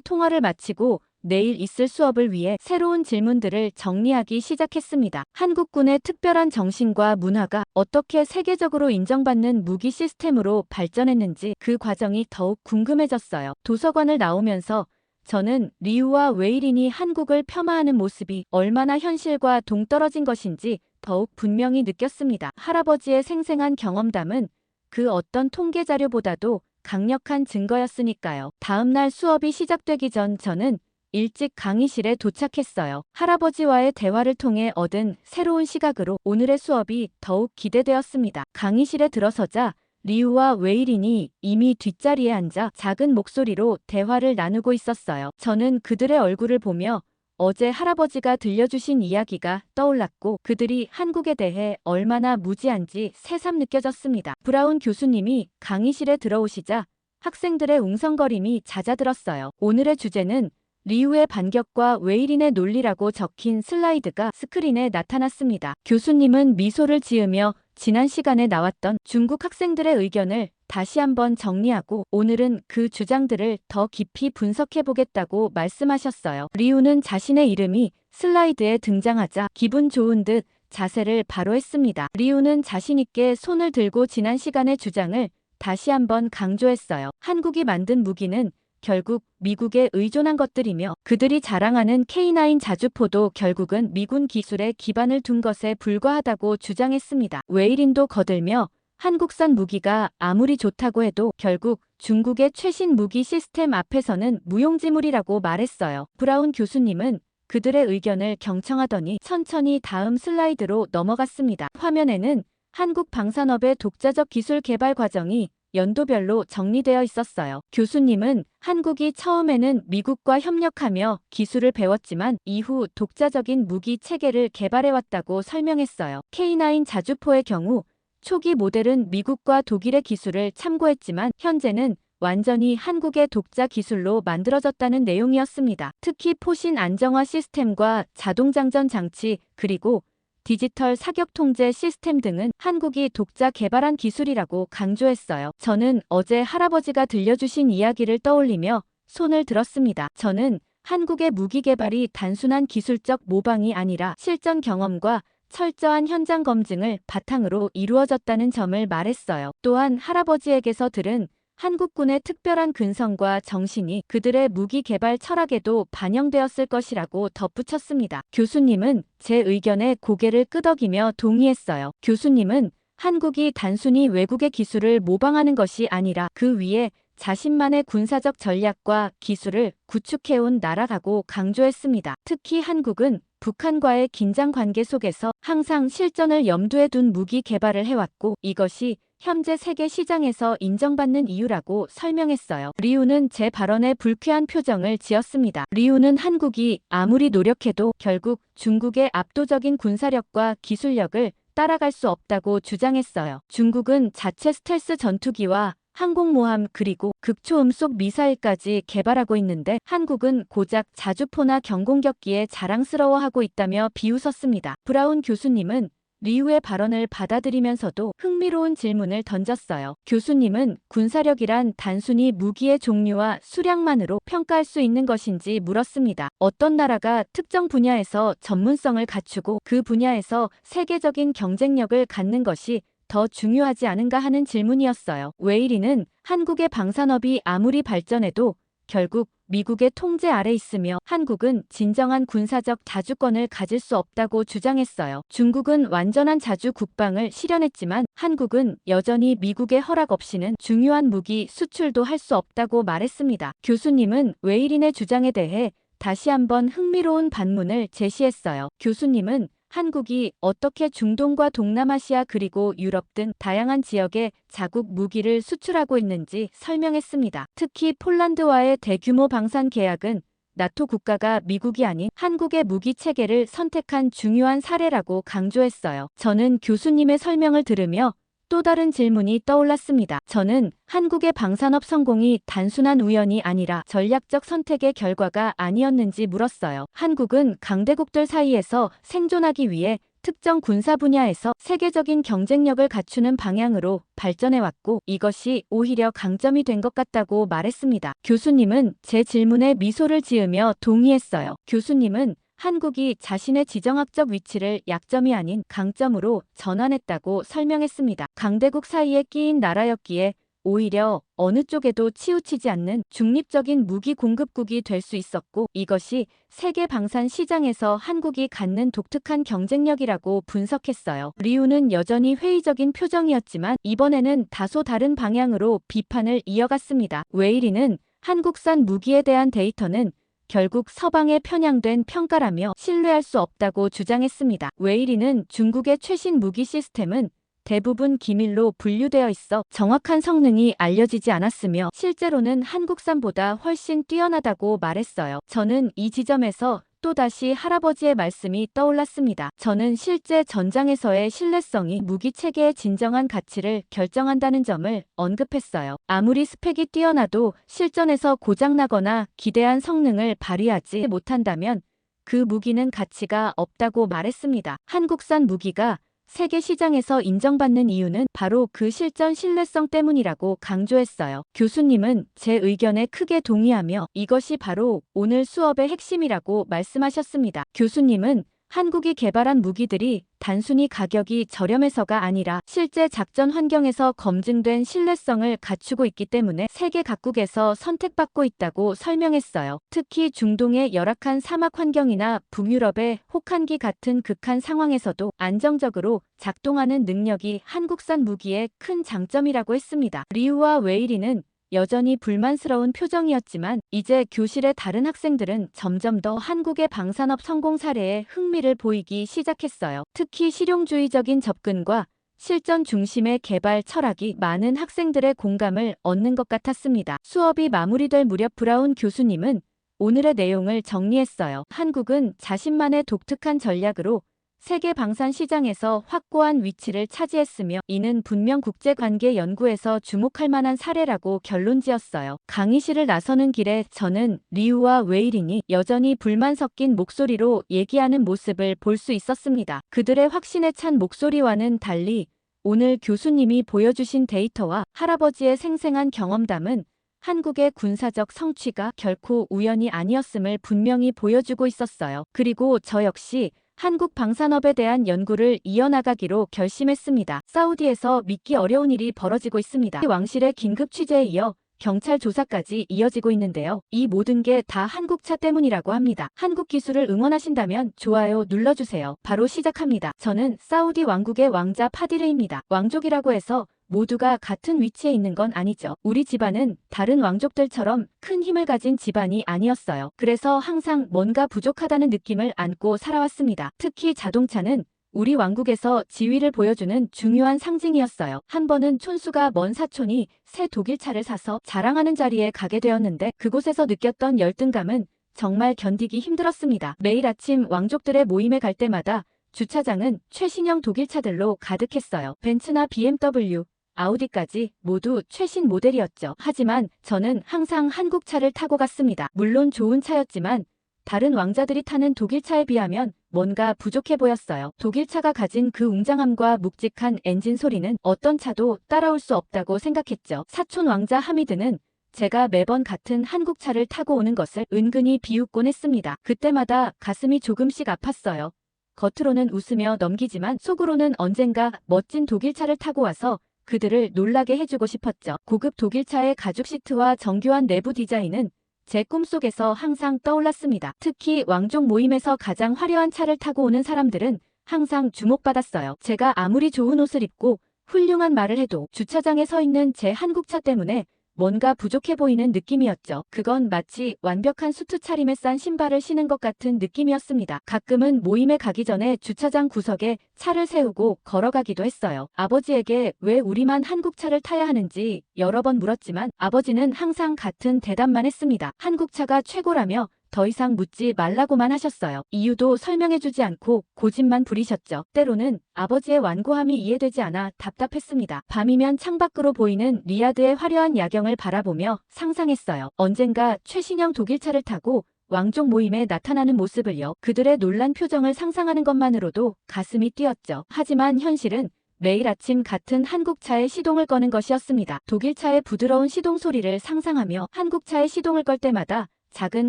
Speaker 1: 통화를 마치고 내일 있을 수업을 위해 새로운 질문들을 정리하기 시작했습니다. 한국군의 특별한 정신과 문화가 어떻게 세계적으로 인정받는 무기 시스템으로 발전했는지 그 과정이 더욱 궁금해졌어요. 도서관을 나오면서 저는 리우와 웨이린이 한국을 폄하하는 모습이 얼마나 현실과 동떨어진 것인지 더욱 분명히 느꼈습니다. 할아버지의 생생한 경험담은 그 어떤 통계 자료보다도 강력한 증거였으니까요. 다음 날 수업이 시작되기 전 저는 일찍 강의실에 도착했어요. 할아버지와의 대화를 통해 얻은 새로운 시각으로 오늘의 수업이 더욱 기대되었습니다. 강의실에 들어서자 리우와 웨이린이 이미 뒷자리에 앉아 작은 목소리로 대화를 나누고 있었어요. 저는 그들의 얼굴을 보며 어제 할아버지가 들려주신 이야기가 떠올랐고 그들이 한국에 대해 얼마나 무지한지 새삼 느껴졌습니다. 브라운 교수님이 강의실에 들어오시자 학생들의 웅성거림이 잦아들었어요. 오늘의 주제는 리우의 반격과 웨이린의 논리라고 적힌 슬라이드가 스크린에 나타났습니다. 교수님은 미소를 지으며 지난 시간에 나왔던 중국 학생들의 의견을 다시 한번 정리하고 오늘은 그 주장들을 더 깊이 분석해보겠다고 말씀하셨어요. 리우는 자신의 이름이 슬라이드에 등장하자 기분 좋은 듯 자세를 바로 했습니다. 리우는 자신있게 손을 들고 지난 시간의 주장을 다시 한번 강조했어요. 한국이 만든 무기는 결국 미국에 의존한 것들이며 그들이 자랑하는 K9 자주포도 결국은 미군 기술에 기반을 둔 것에 불과하다고 주장했습니다. 웨이린도 거들며 한국산 무기가 아무리 좋다고 해도 결국 중국의 최신 무기 시스템 앞에서는 무용지물이라고 말했어요. 브라운 교수님은 그들의 의견을 경청하더니 천천히 다음 슬라이드로 넘어갔습니다. 화면에는 한국 방산업의 독자적 기술 개발 과정이 연도별로 정리되어 있었어요. 교수님은 한국이 처음에는 미국과 협력하며 기술을 배웠지만 이후 독자적인 무기 체계를 개발해왔다고 설명했어요. K9 자주포의 경우 초기 모델은 미국과 독일의 기술을 참고했지만 현재는 완전히 한국의 독자 기술로 만들어졌다는 내용이었습니다. 특히 포신 안정화 시스템과 자동장전 장치 그리고 디지털 사격 통제 시스템 등은 한국이 독자 개발한 기술이라고 강조했어요. 저는 어제 할아버지가 들려주신 이야기를 떠올리며 손을 들었습니다. 저는 한국의 무기 개발이 단순한 기술적 모방이 아니라 실전 경험과 철저한 현장 검증을 바탕으로 이루어졌다는 점을 말했어요. 또한 할아버지에게서 들은 한국군의 특별한 근성과 정신이 그들의 무기 개발 철학에도 반영되었을 것이라고 덧붙였습니다. 교수님은 제 의견에 고개를 끄덕이며 동의했어요. 교수님은 한국이 단순히 외국의 기술을 모방하는 것이 아니라 그 위에 자신만의 군사적 전략과 기술을 구축해온 나라라고 강조했습니다. 특히 한국은 북한과의 긴장 관계 속에서 항상 실전을 염두에 둔 무기 개발을 해왔고 이것이 현재 세계 시장에서 인정받는 이유라고 설명했어요. 리우는 제 발언에 불쾌한 표정을 지었습니다. 리우는 한국이 아무리 노력해도 결국 중국의 압도적인 군사력과 기술력을 따라갈 수 없다고 주장했어요. 중국은 자체 스텔스 전투기와 항공모함 그리고 극초음속 미사일까지 개발하고 있는데 한국은 고작 자주포나 경공격기에 자랑스러워하고 있다며 비웃었습니다. 브라운 교수님은 리우의 발언을 받아들이면서도 흥미로운 질문을 던졌어요. 교수님은 군사력이란 단순히 무기의 종류와 수량만으로 평가할 수 있는 것인지 물었습니다. 어떤 나라가 특정 분야에서 전문성을 갖추고 그 분야에서 세계적인 경쟁력을 갖는 것이 더 중요하지 않은가 하는 질문이었어요. 웨이리는 한국의 방산업이 아무리 발전해도 결국 미국의 통제 아래 있으며 한국은 진정한 군사적 자주권을 가질 수 없다고 주장했어요. 중국은 완전한 자주 국방을 실현했지만 한국은 여전히 미국의 허락 없이는 중요한 무기 수출도 할 수 없다고 말했습니다. 교수님은 웨이린의 주장에 대해 다시 한번 흥미로운 반문을 제시했어요. 교수님은 한국이 어떻게 중동과 동남아시아 그리고 유럽 등 다양한 지역에 자국 무기를 수출하고 있는지 설명했습니다. 특히 폴란드와의 대규모 방산 계약은 나토 국가가 미국이 아닌 한국의 무기 체계를 선택한 중요한 사례라고 강조했어요. 저는 교수님의 설명을 들으며 또 다른 질문이 떠올랐습니다. 저는 한국의 방산업 성공이 단순한 우연이 아니라 전략적 선택의 결과가 아니었는지 물었어요. 한국은 강대국들 사이에서 생존하기 위해 특정 군사 분야에서 세계적인 경쟁력을 갖추는 방향으로 발전해왔고 이것이 오히려 강점이 된 것 같다고 말했습니다. 교수님은 제 질문에 미소를 지으며 동의했어요. 교수님은 한국이 자신의 지정학적 위치를 약점이 아닌 강점으로 전환했다고 설명했습니다. 강대국 사이에 끼인 나라였기에 오히려 어느 쪽에도 치우치지 않는 중립적인 무기 공급국이 될 수 있었고 이것이 세계 방산 시장에서 한국이 갖는 독특한 경쟁력이라고 분석했어요. 리우는 여전히 회의적인 표정이었지만 이번에는 다소 다른 방향으로 비판을 이어갔습니다. 웨이리는 한국산 무기에 대한 데이터는 결국 서방에 편향된 평가라며 신뢰할 수 없다고 주장했습니다. 웨이리는 중국의 최신 무기 시스템은 대부분 기밀로 분류되어 있어 정확한 성능이 알려지지 않았으며 실제로는 한국산보다 훨씬 뛰어나다고 말했어요. 저는 이 지점에서 또다시 할아버지의 말씀이 떠올랐습니다. 저는 실제 전장에서의 신뢰성이 무기 체계의 진정한 가치를 결정한다는 점을 언급했어요. 아무리 스펙이 뛰어나도 실전에서 고장나거나 기대한 성능을 발휘하지 못한다면 그 무기는 가치가 없다고 말했습니다. 한국산 무기가 세계 시장에서 인정받는 이유는 바로 그 실전 신뢰성 때문이라고 강조했어요. 교수님은 제 의견에 크게 동의하며 이것이 바로 오늘 수업의 핵심이라고 말씀하셨습니다. 교수님은 한국이 개발한 무기들이 단순히 가격이 저렴해서가 아니라 실제 작전 환경에서 검증된 신뢰성을 갖추고 있기 때문에 세계 각국에서 선택받고 있다고 설명했어요. 특히 중동의 열악한 사막 환경이나 북유럽의 혹한기 같은 극한 상황에서도 안정적으로 작동하는 능력이 한국산 무기의 큰 장점이라고 했습니다. 리우와 웨이리는 여전히 불만스러운 표정이었지만 이제 교실의 다른 학생들은 점점 더 한국의 방산업 성공 사례에 흥미를 보이기 시작했어요. 특히 실용주의적인 접근과 실전 중심의 개발 철학이 많은 학생들의 공감을 얻는 것 같았습니다. 수업이 마무리될 무렵 브라운 교수님은 오늘의 내용을 정리했어요. 한국은 자신만의 독특한 전략으로 세계 방산 시장에서 확고한 위치를 차지했으며 이는 분명 국제관계 연구에서 주목할 만한 사례라고 결론지었어요. 강의실을 나서는 길에 저는 리우와 웨이린이 여전히 불만 섞인 목소리로 얘기하는 모습을 볼 수 있었습니다. 그들의 확신에 찬 목소리와는 달리 오늘 교수님이 보여주신 데이터와 할아버지의 생생한 경험담은 한국의 군사적 성취가 결코 우연이 아니었음을 분명히 보여주고 있었어요. 그리고 저 역시 한국 방산업에 대한 연구를 이어나가기로 결심했습니다. 사우디에서 믿기 어려운 일이 벌어지고 있습니다. 왕실의 긴급 취재에 이어 경찰 조사까지 이어지고 있는데요. 이 모든 게 다 한국차 때문이라고 합니다. 한국 기술을 응원하신다면 좋아요 눌러주세요. 바로 시작합니다. 저는 사우디 왕국의 왕자 파디르입니다. 왕족이라고 해서 모두가 같은 위치에 있는 건 아니죠. 우리 집안은 다른 왕족들처럼 큰 힘을 가진 집안이 아니었어요. 그래서 항상 뭔가 부족하다는 느낌을 안고 살아왔습니다. 특히 자동차는 우리 왕국에서 지위를 보여주는 중요한 상징이었어요. 한 번은 촌수가 먼 사촌이 새 독일차를 사서 자랑하는 자리에 가게 되었는데 그곳에서 느꼈던 열등감은 정말 견디기 힘들었습니다. 매일 아침 왕족들의 모임에 갈 때마다 주차장은 최신형 독일차들로 가득했어요. 벤츠나 BMW, 아우디까지 모두 최신 모델이었죠. 하지만 저는 항상 한국차를 타고 갔습니다. 물론 좋은 차였지만 다른 왕자들이 타는 독일차에 비하면 뭔가 부족해 보였어요. 독일차가 가진 그 웅장함과 묵직한 엔진 소리는 어떤 차도 따라올 수 없다고 생각했죠. 사촌 왕자 하미드는 제가 매번 같은 한국차를 타고 오는 것을 은근히 비웃곤 했습니다. 그때마다 가슴이 조금씩 아팠어요. 겉으로는 웃으며 넘기지만 속으로는 언젠가 멋진 독일차를 타고 와서 그들을 놀라게 해주고 싶었죠. 고급 독일차의 가죽 시트와 정교한 내부 디자인은 제 꿈속에서 항상 떠올랐습니다. 특히 왕족 모임에서 가장 화려한 차를 타고 오는 사람들은 항상 주목받았어요. 제가 아무리 좋은 옷을 입고 훌륭한 말을 해도 주차장에 서 있는 제 한국차 때문에 뭔가 부족해 보이는 느낌이었죠. 그건 마치 완벽한 수트 차림에 싼 신발을 신은 것 같은 느낌이었습니다. 가끔은 모임에 가기 전에 주차장 구석에 차를 세우고 걸어가기도 했어요. 아버지에게 왜 우리만 한국차를 타야 하는지 여러 번 물었지만 아버지는 항상 같은 대답만 했습니다. 한국차가 최고라며 더 이상 묻지 말라고만 하셨어요. 이유도 설명해주지 않고 고집만 부리셨죠. 때로는 아버지의 완고함이 이해되지 않아 답답했습니다. 밤이면 창밖으로 보이는 리야드의 화려한 야경을 바라보며 상상했어요. 언젠가 최신형 독일차를 타고 왕족 모임에 나타나는 모습을요. 그들의 놀란 표정을 상상하는 것만으로도 가슴이 뛰었죠. 하지만 현실은 매일 아침 같은 한국차의 시동을 거는 것이었습니다. 독일차의 부드러운 시동 소리를 상상하며 한국차의 시동을 걸 때마다 작은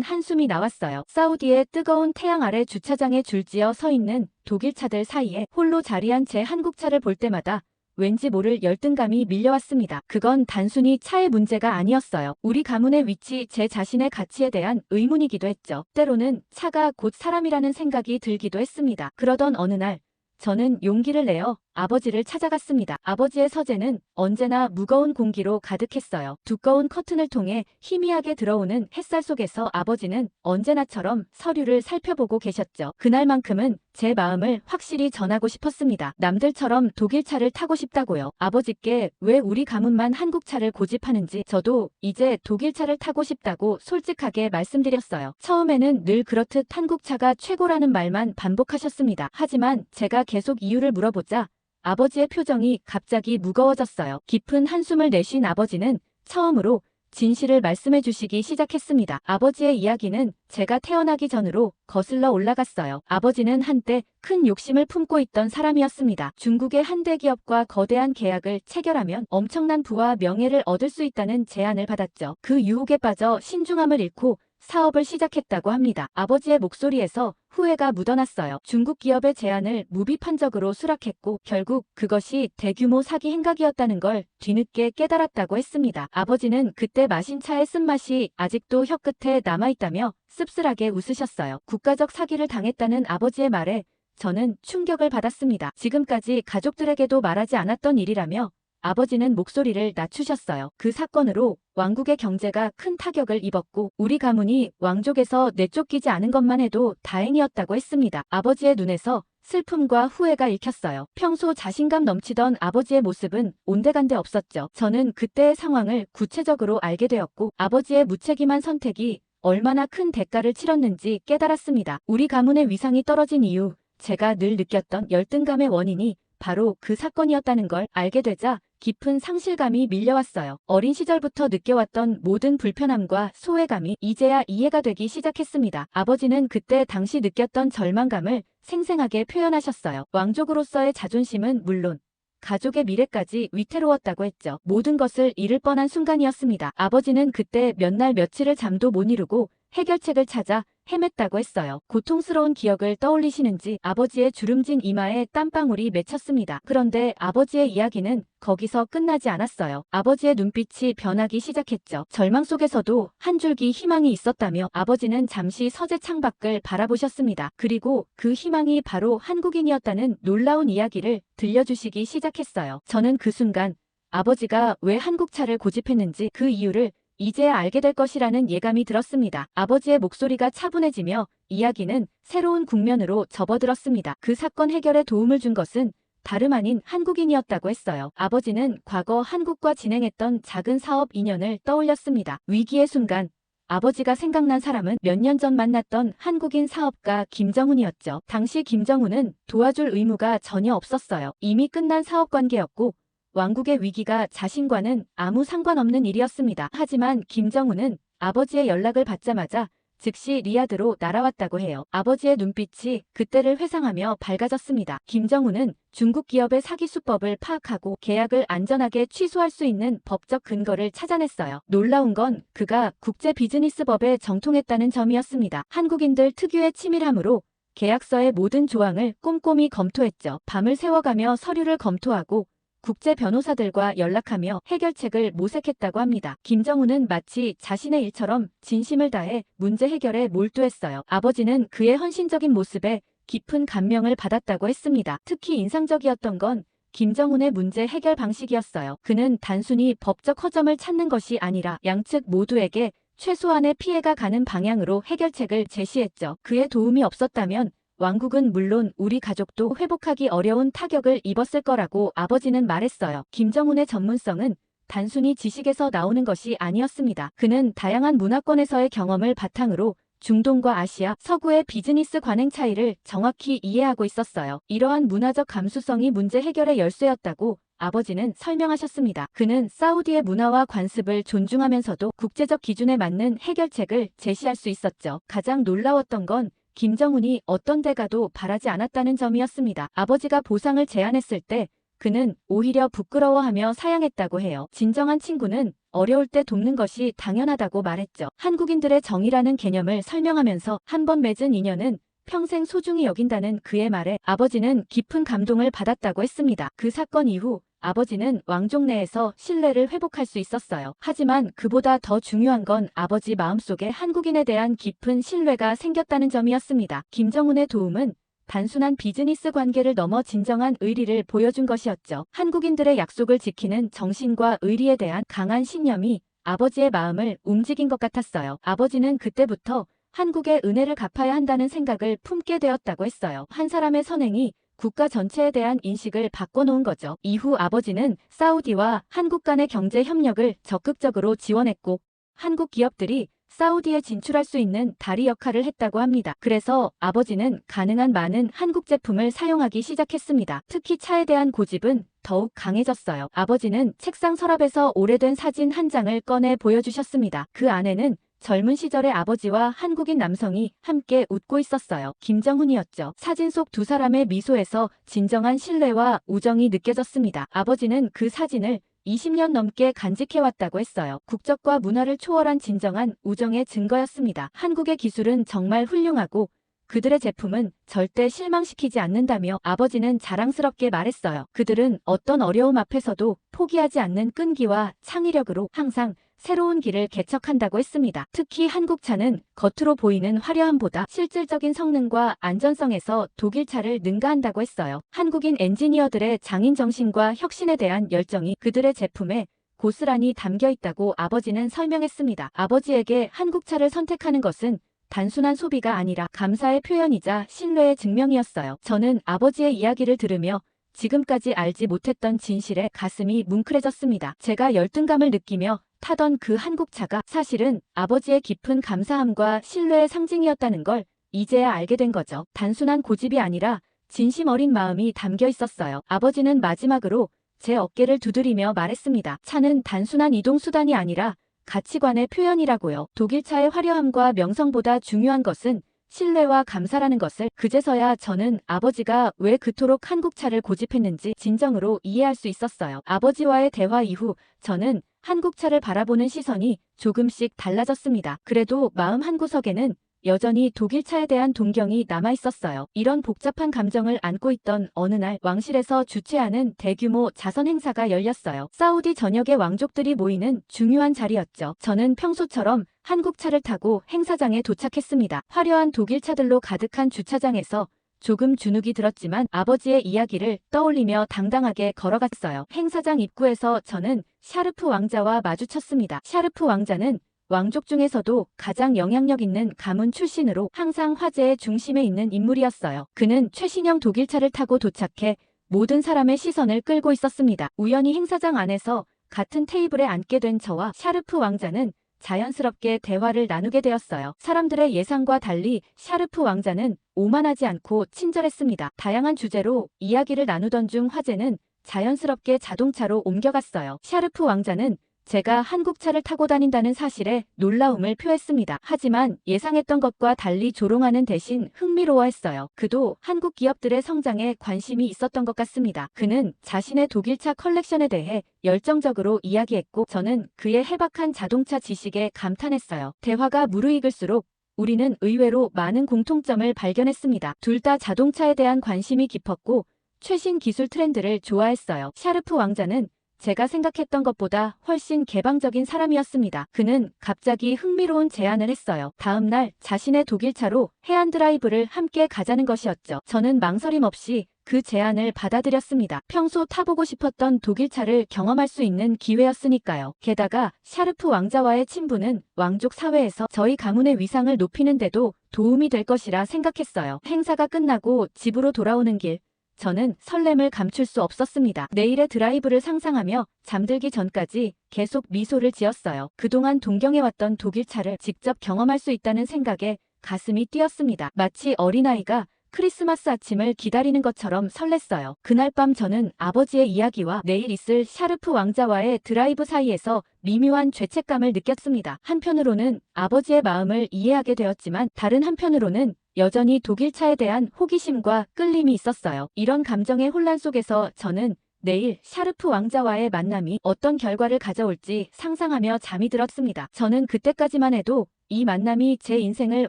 Speaker 1: 한숨이 나왔어요. 사우디의 뜨거운 태양 아래 주차장에 줄지어 서 있는 독일차들 사이에 홀로 자리한 제 한국차를 볼 때마다 왠지 모를 열등감이 밀려왔습니다. 그건 단순히 차의 문제가 아니었어요. 우리 가문의 위치, 제 자신의 가치에 대한 의문이기도 했죠. 때로는 차가 곧 사람이라는 생각이 들기도 했습니다. 그러던 어느 날 저는 용기를 내어 아버지를 찾아갔습니다. 아버지의 서재는 언제나 무거운 공기로 가득했어요. 두꺼운 커튼을 통해 희미하게 들어오는 햇살 속에서 아버지는 언제나처럼 서류를 살펴보고 계셨죠. 그날만큼은 제 마음을 확실히 전하고 싶었습니다. 남들처럼 독일차를 타고 싶다고요. 아버지께 왜 우리 가문만 한국차를 고집하는지 저도 이제 독일차를 타고 싶다고 솔직하게 말씀드렸어요. 처음에는 늘 그렇듯 한국차가 최고라는 말만 반복하셨습니다. 하지만 제가 계속 이유를 물어보자 아버지의 표정이 갑자기 무거워졌어요. 깊은 한숨을 내쉰 아버지는 처음으로 진실을 말씀해 주시기 시작했습니다. 아버지의 이야기는 제가 태어나기 전으로 거슬러 올라갔어요. 아버지는 한때 큰 욕심을 품고 있던 사람이었습니다. 중국의 한 대기업과 거대한 계약을 체결하면 엄청난 부와 명예를 얻을 수 있다는 제안을 받았죠. 그 유혹에 빠져 신중함을 잃고 사업을 시작했다고 합니다. 아버지의 목소리에서 후회가 묻어났어요. 중국 기업의 제안을 무비판적으로 수락했고 결국 그것이 대규모 사기 행각이었다는 걸 뒤늦게 깨달았다고 했습니다. 아버지는 그때 마신 차의 쓴맛이 아직도 혀끝에 남아있다며 씁쓸하게 웃으셨어요. 국가적 사기를 당했다는 아버지의 말에 저는 충격을 받았습니다. 지금까지 가족들에게도 말하지 않았던 일이라며 아버지는 목소리를 낮추셨어요. 그 사건으로 왕국의 경제가 큰 타격을 입었고 우리 가문이 왕족에서 내쫓기지 않은 것만 해도 다행이었다고 했습니다. 아버지의 눈에서 슬픔과 후회가 읽혔어요. 평소 자신감 넘치던 아버지의 모습은 온데간데 없었죠. 저는 그때의 상황을 구체적으로 알게 되었고 아버지의 무책임한 선택이 얼마나 큰 대가를 치렀는지 깨달았습니다. 우리 가문의 위상이 떨어진 이유, 제가 늘 느꼈던 열등감의 원인이 바로 그 사건이었다는 걸 알게 되자 깊은 상실감이 밀려왔어요. 어린 시절부터 느껴왔던 모든 불편함과 소외감이 이제야 이해가 되기 시작했습니다. 아버지는 그때 당시 느꼈던 절망감을 생생하게 표현하셨어요. 왕족으로서의 자존심은 물론 가족의 미래까지 위태로웠다고 했죠. 모든 것을 잃을 뻔한 순간이었습니다. 아버지는 그때 몇 날 며칠을 잠도 못 이루고 해결책을 찾아 헤맸다고 했어요. 고통스러운 기억을 떠올리시는지 아버지의 주름진 이마에 땀방울이 맺혔습니다. 그런데 아버지의 이야기는 거기서 끝나지 않았어요. 아버지의 눈빛이 변하기 시작했죠. 절망 속에서도 한 줄기 희망이 있었다며 아버지는 잠시 서재 창밖을 바라보셨습니다. 그리고 그 희망이 바로 한국인이었다는 놀라운 이야기를 들려주시기 시작했어요. 저는 그 순간 아버지가 왜 한국차를 고집했는지 그 이유를 이제야 알게 될 것이라는 예감이 들었습니다. 아버지의 목소리가 차분해지며 이야기는 새로운 국면으로 접어들었습니다. 그 사건 해결에 도움을 준 것은 다름 아닌 한국인이었다고 했어요. 아버지는 과거 한국과 진행했던 작은 사업 인연을 떠올렸습니다. 위기의 순간 아버지가 생각난 사람은 몇 년 전 만났던 한국인 사업가 김정훈이었죠. 당시 김정훈은 도와줄 의무가 전혀 없었어요. 이미 끝난 사업 관계였고 왕국의 위기가 자신과는 아무 상관없는 일이었습니다. 하지만 김정훈은 아버지의 연락을 받자마자 즉시 리야드로 날아왔다고 해요. 아버지의 눈빛이 그때를 회상하며 밝아졌습니다. 김정훈은 중국 기업의 사기 수법을 파악하고 계약을 안전하게 취소할 수 있는 법적 근거를 찾아냈어요. 놀라운 건 그가 국제 비즈니스법에 정통했다는 점이었습니다. 한국인들 특유의 치밀함으로 계약서의 모든 조항을 꼼꼼히 검토했죠. 밤을 새워가며 서류를 검토하고 국제 변호사들과 연락하며 해결책을 모색했다고 합니다. 김정훈은 마치 자신의 일처럼 진심을 다해 문제 해결에 몰두했어요. 아버지는 그의 헌신적인 모습에 깊은 감명을 받았다고 했습니다. 특히 인상적이었던 건 김정훈의 문제 해결 방식이었어요. 그는 단순히 법적 허점을 찾는 것이 아니라 양측 모두에게 최소한의 피해가 가는 방향으로 해결책을 제시했죠. 그의 도움이 없었다면 왕국은 물론 우리 가족도 회복하기 어려운 타격을 입었을 거라고 아버지는 말했어요. 김정훈의 전문성은 단순히 지식에서 나오는 것이 아니었습니다. 그는 다양한 문화권에서의 경험을 바탕으로 중동과 아시아, 서구의 비즈니스 관행 차이를 정확히 이해하고 있었어요. 이러한 문화적 감수성이 문제 해결의 열쇠였다고 아버지는 설명하셨습니다. 그는 사우디의 문화와 관습을 존중하면서도 국제적 기준에 맞는 해결책을 제시할 수 있었죠. 가장 놀라웠던 건 김정훈이 어떤 대가도 바라지 않았다는 점이었습니다. 아버지가 보상을 제안했을 때 그는 오히려 부끄러워하며 사양했다고 해요. 진정한 친구는 어려울 때 돕는 것이 당연하다고 말했죠. 한국인들의 정이라는 개념을 설명하면서 한 번 맺은 인연은 평생 소중히 여긴다는 그의 말에 아버지는 깊은 감동을 받았다고 했습니다. 그 사건 이후 아버지는 왕족 내에서 신뢰를 회복할 수 있었어요. 하지만 그보다 더 중요한 건 아버지 마음속에 한국인에 대한 깊은 신뢰가 생겼다는 점이었습니다. 김정훈의 도움은 단순한 비즈니스 관계를 넘어 진정한 의리를 보여준 것이었죠. 한국인들의 약속을 지키는 정신과 의리에 대한 강한 신념이 아버지의 마음을 움직인 것 같았어요. 아버지는 그때부터 한국의 은혜를 갚아야 한다는 생각을 품게 되었다고 했어요. 한 사람의 선행이 국가 전체에 대한 인식을 바꿔놓은 거죠. 이후 아버지는 사우디와 한국 간의 경제 협력을 적극적으로 지원했고 한국 기업들이 사우디에 진출할 수 있는 다리 역할을 했다고 합니다. 그래서 아버지는 가능한 많은 한국 제품을 사용하기 시작했습니다. 특히 차에 대한 고집은 더욱 강해졌어요. 아버지는 책상 서랍에서 오래된 사진 한 장을 꺼내 보여주셨습니다. 그 안에는 젊은 시절의 아버지와 한국인 남성이 함께 웃고 있었어요. 김정훈이었죠. 사진 속 두 사람의 미소에서 진정한 신뢰와 우정이 느껴졌습니다. 아버지는 그 사진을 20년 넘게 간직해왔다고 했어요. 국적과 문화를 초월한 진정한 우정의 증거였습니다. 한국의 기술은 정말 훌륭하고 그들의 제품은 절대 실망시키지 않는다며 아버지는 자랑스럽게 말했어요. 그들은 어떤 어려움 앞에서도 포기하지 않는 끈기와 창의력으로 항상 새로운 길을 개척한다고 했습니다. 특히 한국차는 겉으로 보이는 화려함보다 실질적인 성능과 안전성에서 독일차를 능가한다고 했어요. 한국인 엔지니어들의 장인 정신과 혁신에 대한 열정이 그들의 제품에 고스란히 담겨 있다고 아버지는 설명했습니다. 아버지에게 한국차를 선택하는 것은 단순한 소비가 아니라 감사의 표현이자 신뢰의 증명이었어요. 저는 아버지의 이야기를 들으며 지금까지 알지 못했던 진실에 가슴이 뭉클해졌습니다. 제가 열등감을 느끼며 타던 그 한국차가 사실은 아버지의 깊은 감사함과 신뢰의 상징이었다는 걸 이제야 알게 된 거죠. 단순한 고집이 아니라 진심 어린 마음이 담겨 있었어요. 아버지는 마지막으로 제 어깨를 두드리며 말했습니다. 차는 단순한 이동수단이 아니라 가치관의 표현이라고요. 독일차의 화려함과 명성보다 중요한 것은 신뢰와 감사라는 것을 그제서야 저는 아버지가 왜 그토록 한국차를 고집했는지 진정으로 이해할 수 있었어요. 아버지와의 대화 이후 저는 한국차를 바라보는 시선이 조금씩 달라졌습니다. 그래도 마음 한구석에는 여전히 독일차에 대한 동경이 남아있었어요. 이런 복잡한 감정을 안고 있던 어느 날 왕실에서 주최하는 대규모 자선 행사가 열렸어요. 사우디 전역의 왕족들이 모이는 중요한 자리였죠. 저는 평소처럼 한국차를 타고 행사장에 도착했습니다. 화려한 독일차들로 가득한 주차장에서 조금 주눅이 들었지만 아버지의 이야기를 떠올리며 당당하게 걸어갔어요. 행사장 입구에서 저는 샤르프 왕자와 마주쳤습니다. 샤르프 왕자는 왕족 중에서도 가장 영향력 있는 가문 출신으로 항상 화제의 중심에 있는 인물이었어요. 그는 최신형 독일차를 타고 도착해 모든 사람의 시선을 끌고 있었습니다. 우연히 행사장 안에서 같은 테이블에 앉게 된 저와 샤르프 왕자는 자연스럽게 대화를 나누게 되었어요. 사람들의 예상과 달리 샤르프 왕자는 오만하지 않고 친절했습니다. 다양한 주제로 이야기를 나누던 중 화제는 자연스럽게 자동차로 옮겨갔어요. 샤르프 왕자는 제가 한국차를 타고 다닌다는 사실에 놀라움을 표했습니다. 하지만 예상했던 것과 달리 조롱하는 대신 흥미로워했어요. 그도 한국 기업들의 성장에 관심이 있었던 것 같습니다. 그는 자신의 독일차 컬렉션에 대해 열정적으로 이야기했고 저는 그의 해박한 자동차 지식에 감탄했어요. 대화가 무르익을수록 우리는 의외로 많은 공통점을 발견했습니다. 둘 다 자동차에 대한 관심이 깊었고 최신 기술 트렌드를 좋아했어요. 샤르프 왕자는 제가 생각했던 것보다 훨씬 개방적인 사람이었습니다. 그는 갑자기 흥미로운 제안을 했어요. 다음 날 자신의 독일차로 해안 드라이브를 함께 가자는 것이었죠. 저는 망설임 없이 그 제안을 받아들였습니다. 평소 타보고 싶었던 독일차를 경험할 수 있는 기회였으니까요. 게다가 샤르프 왕자와의 친분은 왕족 사회에서 저희 가문의 위상을 높이는 데도 도움이 될 것이라 생각했어요. 행사가 끝나고 집으로 돌아오는 길 저는 설렘을 감출 수 없었습니다. 내일의 드라이브를 상상하며 잠들기 전까지 계속 미소를 지었어요. 그동안 동경해왔던 독일차를 직접 경험할 수 있다는 생각에 가슴이 뛰었습니다. 마치 어린아이가 크리스마스 아침을 기다리는 것처럼 설렜어요. 그날 밤 저는 아버지의 이야기와 내일 있을 샤르프 왕자와의 드라이브 사이에서 미묘한 죄책감을 느꼈습니다. 한편으로는 아버지의 마음을 이해하게 되었지만 다른 한편으로는 여전히 독일차에 대한 호기심과 끌림이 있었어요. 이런 감정의 혼란 속에서 저는 내일 샤르프 왕자와의 만남이 어떤 결과를 가져올지 상상하며 잠이 들었습니다. 저는 그때까지만 해도 이 만남이 제 인생을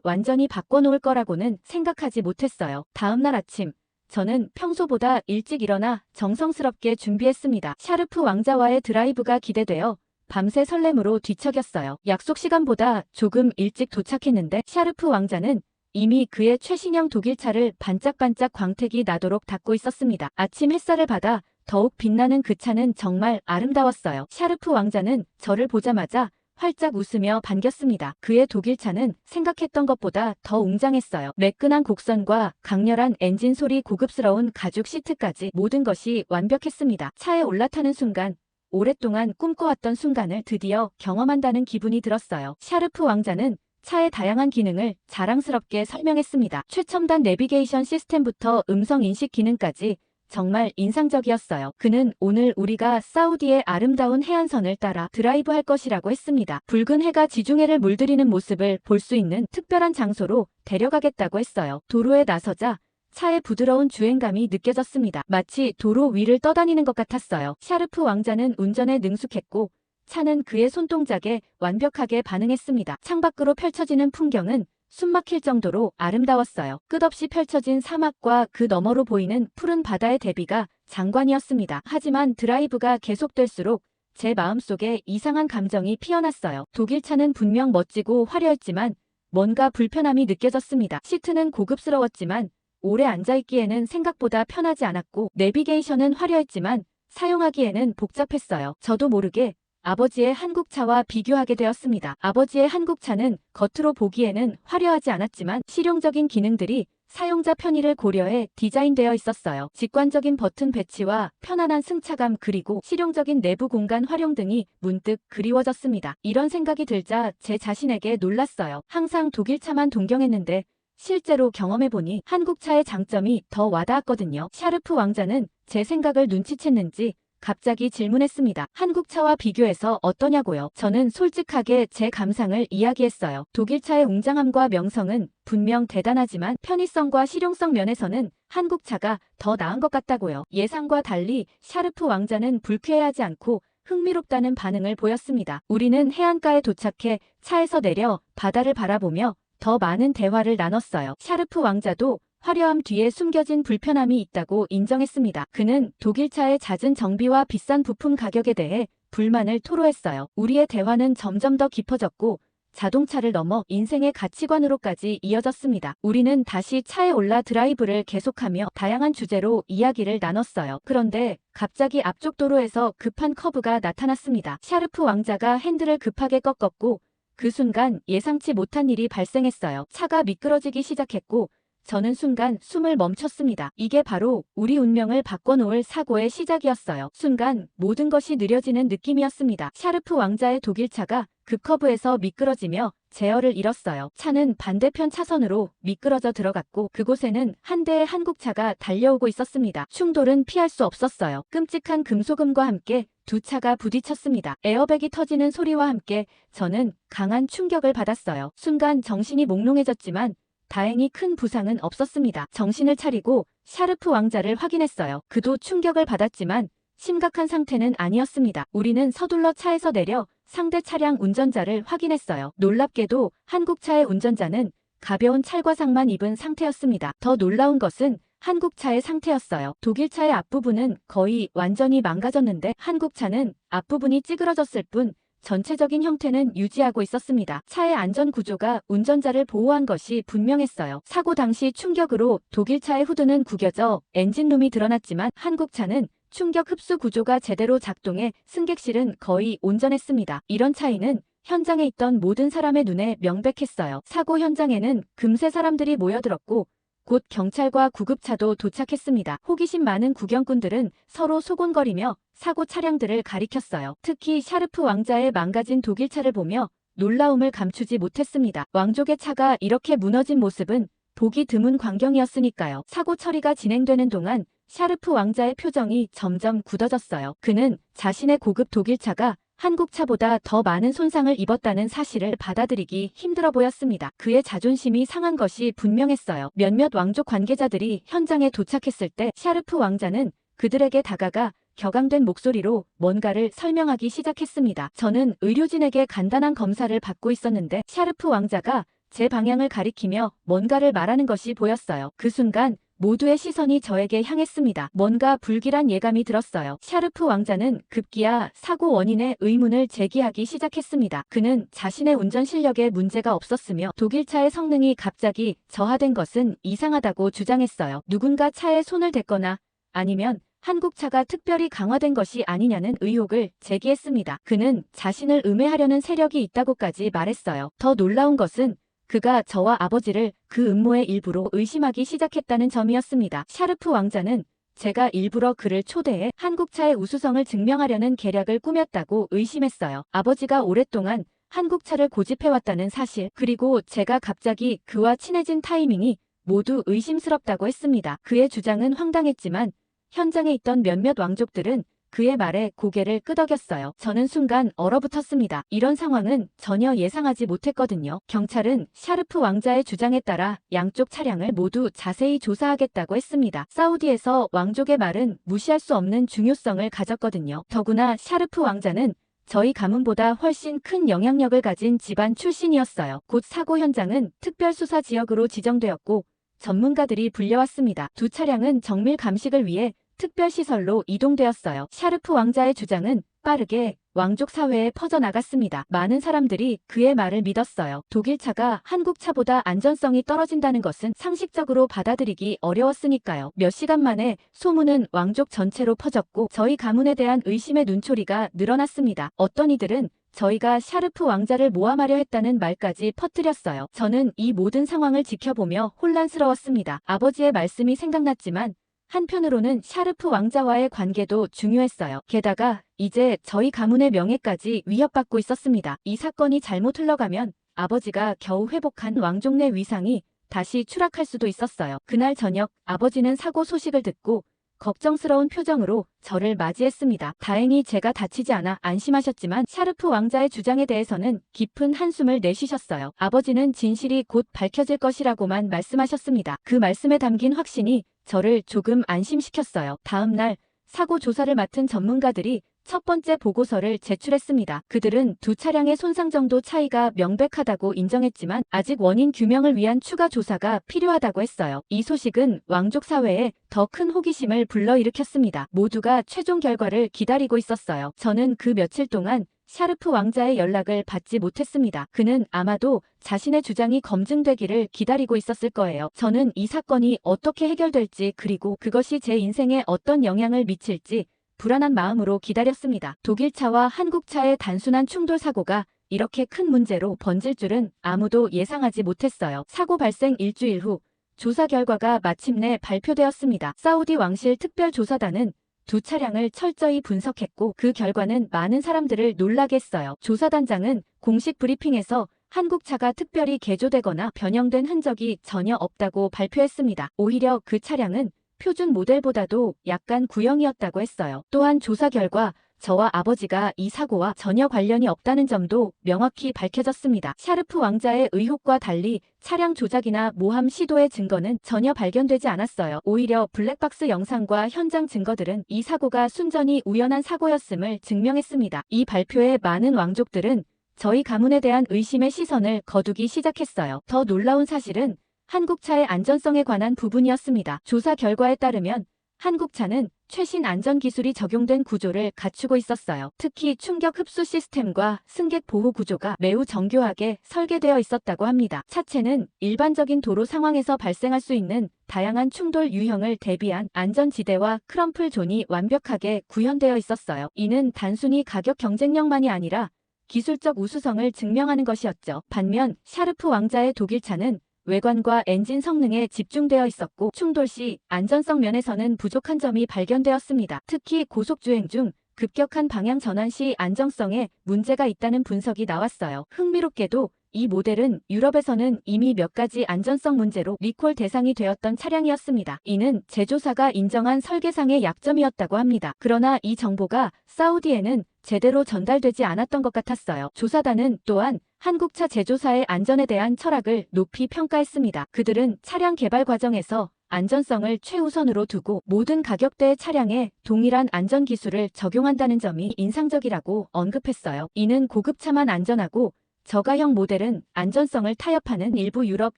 Speaker 1: 완전히 바꿔놓을 거라고는 생각하지 못했어요. 다음 날 아침 저는 평소보다 일찍 일어나 정성스럽게 준비했습니다. 샤르프 왕자와의 드라이브가 기대되어 밤새 설렘으로 뒤척였어요. 약속 시간보다 조금 일찍 도착했는데 샤르프 왕자는 이미 그의 최신형 독일차를 반짝반짝 광택이 나도록 닦고 있었습니다. 아침 햇살을 받아 더욱 빛나는 그 차는 정말 아름다웠어요. 샤르프 왕자는 저를 보자마자 활짝 웃으며 반겼습니다. 그의 독일차는 생각했던 것보다 더 웅장했어요. 매끈한 곡선과 강렬한 엔진 소리, 고급스러운 가죽 시트까지 모든 것이 완벽했습니다. 차에 올라타는 순간, 오랫동안 꿈꿔왔던 순간을 드디어 경험한다는 기분이 들었어요. 샤르프 왕자는 차의 다양한 기능을 자랑스럽게 설명했습니다. 최첨단 내비게이션 시스템부터 음성 인식 기능까지 정말 인상적이었어요. 그는 오늘 우리가 사우디의 아름다운 해안선을 따라 드라이브할 것이라고 했습니다. 붉은 해가 지중해를 물들이는 모습을 볼 수 있는 특별한 장소로 데려가겠다고 했어요. 도로에 나서자 차의 부드러운 주행감이 느껴졌습니다. 마치 도로 위를 떠다니는 것 같았어요. 샤르프 왕자는 운전에 능숙했고 차는 그의 손동작에 완벽하게 반응했습니다. 창밖으로 펼쳐지는 풍경은 숨막힐 정도로 아름다웠어요. 끝없이 펼쳐진 사막과 그 너머로 보이는 푸른 바다의 대비가 장관이었습니다. 하지만 드라이브가 계속될수록 제 마음속에 이상한 감정이 피어났어요. 독일차는 분명 멋지고 화려했지만 뭔가 불편함이 느껴졌습니다. 시트는 고급스러웠지만 오래 앉아있기에는 생각보다 편하지 않았고, 내비게이션은 화려했지만 사용하기에는 복잡했어요. 저도 모르게 아버지의 한국차와 비교하게 되었습니다. 아버지의 한국차는 겉으로 보기에는 화려하지 않았지만 실용적인 기능들이 사용자 편의를 고려해 디자인되어 있었어요. 직관적인 버튼 배치와 편안한 승차감, 그리고 실용적인 내부 공간 활용 등이 문득 그리워졌습니다. 이런 생각이 들자 제 자신에게 놀랐어요. 항상 독일차만 동경했는데 실제로 경험해보니 한국차의 장점이 더 와닿았거든요. 샤르프 왕자는 제 생각을 눈치챘는지 갑자기 질문했습니다. 한국차와 비교해서 어떠냐고요? 저는 솔직하게 제 감상을 이야기했어요. 독일차의 웅장함과 명성은 분명 대단하지만 편의성과 실용성 면에서는 한국차가 더 나은 것 같다고요. 예상과 달리 샤르프 왕자는 불쾌해하지 않고 흥미롭다는 반응을 보였습니다. 우리는 해안가에 도착해 차에서 내려 바다를 바라보며 더 많은 대화를 나눴어요. 샤르프 왕자도 화려함 뒤에 숨겨진 불편함이 있다고 인정했습니다. 그는 독일차의 잦은 정비와 비싼 부품 가격에 대해 불만을 토로했어요. 우리의 대화는 점점 더 깊어졌고 자동차를 넘어 인생의 가치관으로까지 이어졌습니다. 우리는 다시 차에 올라 드라이브를 계속하며 다양한 주제로 이야기를 나눴어요. 그런데 갑자기 앞쪽 도로에서 급한 커브가 나타났습니다. 샤르프 왕자가 핸들을 급하게 꺾었고 그 순간 예상치 못한 일이 발생했어요. 차가 미끄러지기 시작했고 저는 순간 숨을 멈췄습니다. 이게 바로 우리 운명을 바꿔놓을 사고의 시작이었어요. 순간 모든 것이 느려지는 느낌이었습니다. 샤르프 왕자의 독일차가 급커브에서 미끄러지며 제어를 잃었어요. 차는 반대편 차선으로 미끄러져 들어갔고 그곳에는 한 대의 한국차가 달려오고 있었습니다. 충돌은 피할 수 없었어요. 끔찍한 금속음과 함께 두 차가 부딪혔습니다. 에어백이 터지는 소리와 함께 저는 강한 충격을 받았어요. 순간 정신이 몽롱해졌지만 다행히 큰 부상은 없었습니다. 정신을 차리고 샤르프 왕자를 확인했어요. 그도 충격을 받았지만 심각한 상태는 아니었습니다. 우리는 서둘러 차에서 내려 상대 차량 운전자를 확인했어요. 놀랍게도 한국차의 운전자는 가벼운 찰과상만 입은 상태였습니다. 더 놀라운 것은 한국차의 상태였어요. 독일차의 앞부분은 거의 완전히 망가졌는데 한국차는 앞부분이 찌그러졌을 뿐 전체적인 형태는 유지하고 있었습니다. 차의 안전 구조가 운전자를 보호한 것이 분명했어요. 사고 당시 충격으로 독일차의 후드는 구겨져 엔진룸이 드러났지만 한국차는 충격 흡수 구조가 제대로 작동해 승객실은 거의 온전했습니다. 이런 차이는 현장에 있던 모든 사람의 눈에 명백했어요. 사고 현장에는 금세 사람들이 모여들었고 곧 경찰과 구급차도 도착했습니다. 호기심 많은 구경꾼들은 서로 소곤거리며 사고 차량들을 가리켰어요. 특히 샤르프 왕자의 망가진 독일차를 보며 놀라움을 감추지 못했습니다. 왕족의 차가 이렇게 무너진 모습은 보기 드문 광경이었으니까요. 사고 처리가 진행되는 동안 샤르프 왕자의 표정이 점점 굳어졌어요. 그는 자신의 고급 독일차가 한국차보다 더 많은 손상을 입었다는 사실을 받아들이기 힘들어 보였습니다. 그의 자존심이 상한 것이 분명했어요. 몇몇 왕족 관계자들이 현장에 도착했을 때 샤르프 왕자는 그들에게 다가가 격앙된 목소리로 뭔가를 설명하기 시작했습니다. 저는 의료진에게 간단한 검사를 받고 있었는데 샤르프 왕자가 제 방향을 가리키며 뭔가를 말하는 것이 보였어요. 그 순간 모두의 시선이 저에게 향했습니다. 뭔가 불길한 예감이 들었어요. 샤르프 왕자는 급기야 사고 원인의 의문을 제기하기 시작했습니다. 그는 자신의 운전 실력에 문제가 없었으며 독일차의 성능이 갑자기 저하된 것은 이상하다고 주장했어요. 누군가 차에 손을 댔거나 아니면 한국차가 특별히 강화된 것이 아니냐는 의혹을 제기했습니다. 그는 자신을 음해하려는 세력이 있다고까지 말했어요. 더 놀라운 것은 그가 저와 아버지를 그 음모의 일부로 의심하기 시작했다는 점이었습니다. 샤르프 왕자는 제가 일부러 그를 초대해 한국차의 우수성을 증명하려는 계략을 꾸몄다고 의심했어요. 아버지가 오랫동안 한국차를 고집해왔다는 사실, 그리고 제가 갑자기 그와 친해진 타이밍이 모두 의심스럽다고 했습니다. 그의 주장은 황당했지만 현장에 있던 몇몇 왕족들은 그의 말에 고개를 끄덕였어요. 저는 순간 얼어붙었습니다. 이런 상황은 전혀 예상하지 못했거든요. 경찰은 샤르프 왕자의 주장에 따라 양쪽 차량을 모두 자세히 조사하겠다고 했습니다. 사우디에서 왕족의 말은 무시할 수 없는 중요성을 가졌거든요. 더구나 샤르프 왕자는 저희 가문보다 훨씬 큰 영향력을 가진 집안 출신이었어요. 곧 사고 현장은 특별수사 지역으로 지정되었고 전문가들이 불려왔습니다. 두 차량은 정밀 감식을 위해 특별시설로 이동되었어요. 샤르프 왕자의 주장은 빠르게 왕족 사회에 퍼져나갔습니다. 많은 사람들이 그의 말을 믿었어요. 독일차가 한국차보다 안전성이 떨어진다는 것은 상식적으로 받아들이기 어려웠으니까요. 몇 시간 만에 소문은 왕족 전체로 퍼졌고 저희 가문에 대한 의심의 눈초리가 늘어났습니다. 어떤 이들은 저희가 샤르프 왕자를 모함하려 했다는 말까지 퍼뜨렸어요. 저는 이 모든 상황을 지켜보며 혼란스러웠습니다. 아버지의 말씀이 생각났지만 한편으로는 샤르프 왕자와의 관계도 중요했어요. 게다가 이제 저희 가문의 명예까지 위협받고 있었습니다. 이 사건이 잘못 흘러가면 아버지가 겨우 회복한 왕족 내 위상이 다시 추락할 수도 있었어요. 그날 저녁 아버지는 사고 소식을 듣고 걱정스러운 표정으로 저를 맞이했습니다. 다행히 제가 다치지 않아 안심하셨지만 샤르프 왕자의 주장에 대해서는 깊은 한숨을 내쉬셨어요. 아버지는 진실이 곧 밝혀질 것이라고만 말씀하셨습니다. 그 말씀에 담긴 확신이 저를 조금 안심시켰어요. 다음 날 사고 조사를 맡은 전문가들이 첫 번째 보고서를 제출했습니다. 그들은 두 차량의 손상 정도 차이가 명백하다고 인정했지만 아직 원인 규명을 위한 추가 조사가 필요하다고 했어요. 이 소식은 왕족 사회에 더 큰 호기심을 불러일으켰습니다. 모두가 최종 결과를 기다리고 있었어요. 저는 그 며칠 동안 샤르프 왕자의 연락을 받지 못했습니다. 그는 아마도 자신의 주장이 검증되기를 기다리고 있었을 거예요. 저는 이 사건이 어떻게 해결될지 그리고 그것이 제 인생에 어떤 영향을 미칠지 불안한 마음으로 기다렸습니다. 독일차와 한국차의 단순한 충돌 사고가 이렇게 큰 문제로 번질 줄은 아무도 예상하지 못했어요. 사고 발생 일주일 후 조사 결과가 마침내 발표되었습니다. 사우디 왕실 특별조사단은 두 차량을 철저히 분석했고 그 결과는 많은 사람들을 놀라게 했어요. 조사단장은 공식 브리핑에서 한국차가 특별히 개조되거나 변형된 흔적이 전혀 없다고 발표했습니다. 오히려 그 차량은 표준 모델보다도 약간 구형이었다고 했어요. 또한 조사 결과 저와 아버지가 이 사고와 전혀 관련이 없다는 점도 명확히 밝혀졌습니다. 샤르프 왕자의 의혹과 달리 차량 조작이나 모함 시도의 증거는 전혀 발견되지 않았어요. 오히려 블랙박스 영상과 현장 증거들은 이 사고가 순전히 우연한 사고였음을 증명했습니다. 이 발표에 많은 왕족들은 저희 가문에 대한 의심의 시선을 거두기 시작했어요. 더 놀라운 사실은 한국차의 안전성에 관한 부분이었습니다. 조사 결과에 따르면 한국차는 최신 안전기술이 적용된 구조를 갖추고 있었어요. 특히 충격 흡수 시스템과 승객 보호 구조가 매우 정교하게 설계되어 있었다고 합니다. 차체는 일반적인 도로 상황에서 발생할 수 있는 다양한 충돌 유형을 대비한 안전지대와 크럼플 존이 완벽하게 구현되어 있었어요. 이는 단순히 가격 경쟁력만이 아니라 기술적 우수성을 증명하는 것이었죠. 반면 샤르프 왕자의 독일차는 외관과 엔진 성능에 집중되어 있었고 충돌 시 안전성 면에서는 부족한 점이 발견되었습니다. 특히 고속주행 중 급격한 방향 전환 시 안정성에 문제가 있다는 분석이 나왔어요. 흥미롭게도 이 모델은 유럽에서는 이미 몇 가지 안전성 문제로 리콜 대상이 되었던 차량이었습니다. 이는 제조사가 인정한 설계상의 약점이었다고 합니다. 그러나 이 정보가 사우디에는 제대로 전달되지 않았던 것 같았어요. 조사단은 또한 한국차 제조사의 안전에 대한 철학을 높이 평가했습니다. 그들은 차량 개발 과정에서 안전성을 최우선으로 두고 모든 가격대의 차량에 동일한 안전기술을 적용한다는 점이 인상적이라고 언급했어요. 이는 고급차만 안전하고 저가형 모델은 안전성을 타협하는 일부 유럽